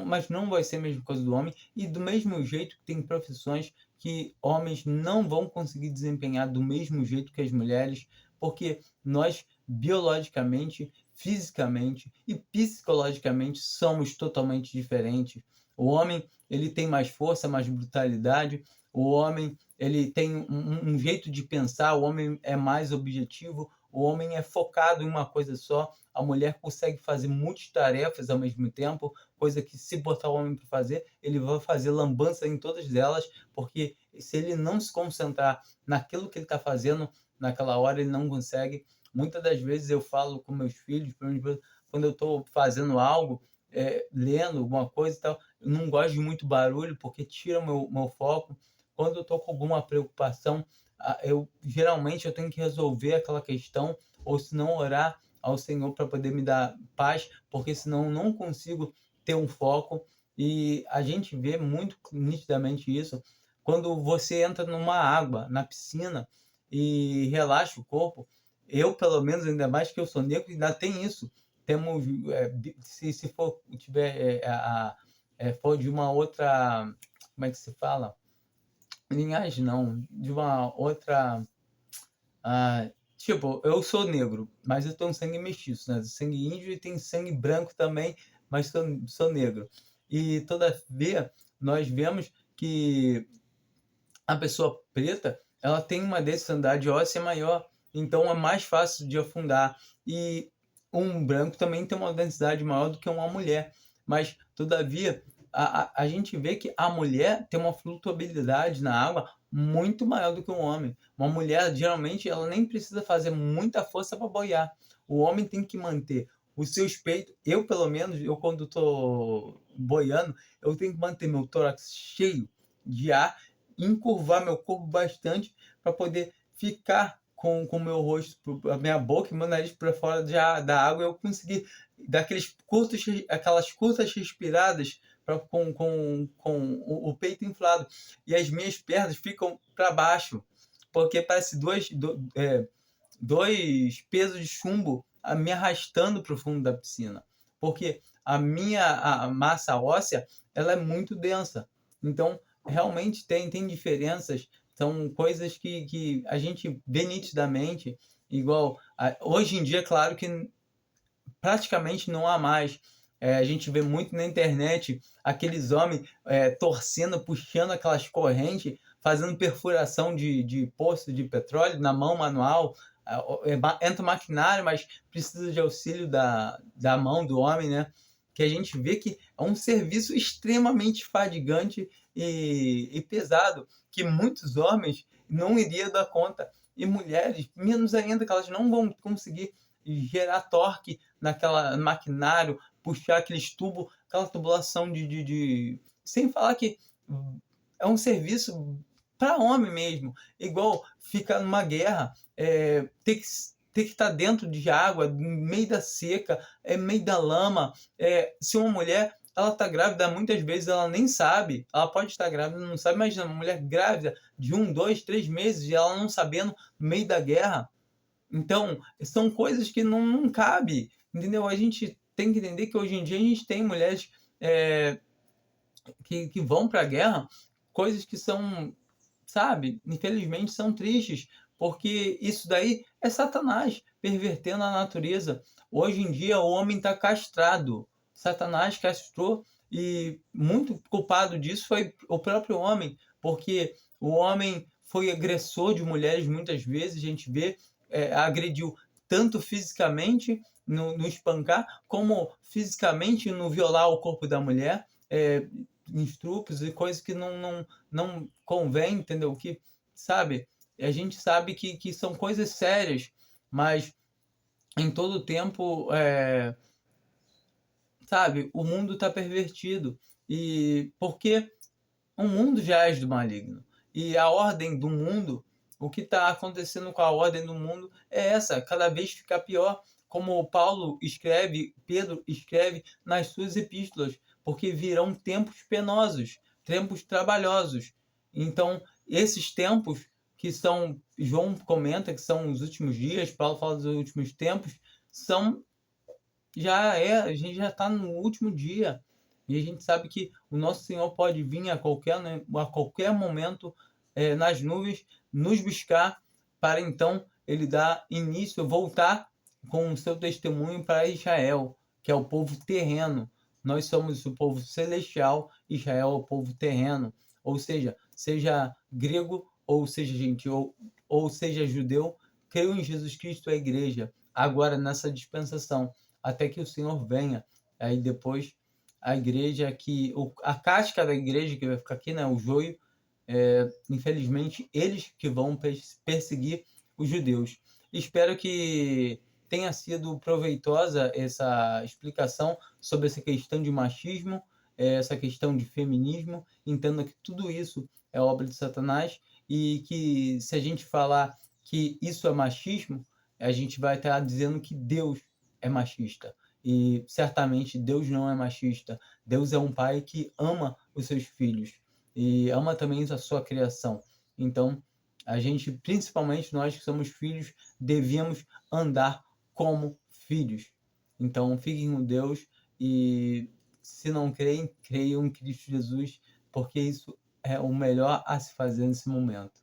mas não vai ser a mesma coisa do homem, e do mesmo jeito que tem profissões que homens não vão conseguir desempenhar do mesmo jeito que as mulheres, porque nós biologicamente, fisicamente e psicologicamente somos totalmente diferentes. O homem, ele tem mais força, mais brutalidade. O homem, ele tem um jeito de pensar. O homem é mais objetivo. O homem é focado em uma coisa só. A mulher consegue fazer muitas tarefas ao mesmo tempo, coisa que, se botar o homem para fazer, ele vai fazer lambança em todas elas, porque se ele não se concentrar naquilo que ele está fazendo naquela hora, ele não consegue. Muitas das vezes eu falo com meus filhos, quando eu estou fazendo algo, lendo alguma coisa e tal, eu não gosto de muito barulho, porque tira o meu foco. Quando eu estou com alguma preocupação, geralmente eu tenho que resolver aquela questão, ou se não, orar ao Senhor para poder me dar paz, porque senão eu não consigo ter um foco. E a gente vê muito nitidamente isso quando você entra numa água, na piscina, e relaxa o corpo. Eu, pelo menos, ainda mais que eu sou negro, ainda tem isso. Temos, se for tiver for de uma outra, como é que se fala? Linhagem não, de uma outra, tipo, eu sou negro, mas eu tenho sangue mestiço, né? Sangue índio, e tem sangue branco também, mas sou negro. E todavia nós vemos que a pessoa preta, ela tem uma densidade óssea maior, então é mais fácil de afundar. E um branco também tem uma densidade maior do que uma mulher. Mas, todavia, a gente vê que a mulher tem uma flutuabilidade na água muito maior do que um homem. Uma mulher, geralmente, ela nem precisa fazer muita força para boiar. O homem tem que manter os seus peitos. Eu, pelo menos, quando estou boiando, eu tenho que manter meu tórax cheio de ar, encurvar meu corpo bastante para poder ficar com o meu rosto, a minha boca e meu nariz para fora da água, e eu conseguir dar aquelas curtas respiradas com o peito inflado. E as minhas pernas ficam para baixo, porque parece dois pesos de chumbo me arrastando para o fundo da piscina. Porque a massa óssea, ela é muito densa. Então, realmente tem diferenças, são coisas que a gente vê nitidamente, igual hoje em dia, claro que praticamente não há mais. A gente vê muito na internet aqueles homens torcendo, puxando aquelas correntes, fazendo perfuração de poço de petróleo na mão manual. Entra maquinário, mas precisa de auxílio da mão do homem, né? Que a gente vê que é um serviço extremamente fadigante e pesado, que muitos homens não iriam dar conta. E mulheres, menos ainda, que elas não vão conseguir gerar torque naquela maquinário, puxar aqueles tubos, aquela tubulação Sem falar que é um serviço para homem mesmo. Igual ficar numa guerra, ter que estar dentro de água, no meio da seca, meio da lama. Se uma mulher ela está grávida, muitas vezes ela nem sabe. Ela pode estar grávida, não sabe. Imagina uma mulher grávida de 1, 2, 3 meses e ela não sabendo, no meio da guerra. Então, são coisas que não cabe, entendeu? A gente tem que entender que hoje em dia a gente tem mulheres que vão para a guerra, coisas que são, sabe, infelizmente são tristes, porque isso daí é Satanás pervertendo a natureza. Hoje em dia o homem está castrado, Satanás castrou, e muito culpado disso foi o próprio homem, porque o homem foi agressor de mulheres muitas vezes, a gente vê, agrediu tanto fisicamente no espancar, como fisicamente no violar o corpo da mulher, em estupros e coisas que não convém, entendeu? Que, sabe, a gente sabe que são coisas sérias, mas em todo tempo, sabe, o mundo está pervertido. E porque o mundo já é do maligno. E a ordem do mundo, o que está acontecendo com a ordem do mundo é essa, cada vez fica pior, como Paulo escreve, Pedro escreve nas suas epístolas, porque virão tempos penosos, tempos trabalhosos. Então, esses tempos que são, João comenta que são os últimos dias, Paulo fala dos últimos tempos, são a gente já está no último dia. E a gente sabe que o nosso Senhor pode vir a qualquer momento nas nuvens, nos buscar, para então ele dar início, voltar com o seu testemunho para Israel, que é o povo terreno. Nós somos o povo celestial, Israel é o povo terreno. Ou seja grego, ou seja gentil, ou seja judeu, creu em Jesus Cristo, a igreja, agora nessa dispensação, até que o Senhor venha. Aí depois a igreja a casca da igreja que vai ficar aqui, né, o joio, infelizmente eles que vão perseguir os judeus. Espero que tenha sido proveitosa essa explicação sobre essa questão de machismo, essa questão de feminismo. Entenda que tudo isso é obra de Satanás e que se a gente falar que isso é machismo, a gente vai estar dizendo que Deus é machista. E certamente Deus não é machista. Deus é um pai que ama os seus filhos e ama também a sua criação. Então, a gente, principalmente nós que somos filhos, devíamos andar como filhos. Então, fiquem com Deus e, se não creem, creiam em Cristo Jesus, porque isso é o melhor a se fazer nesse momento.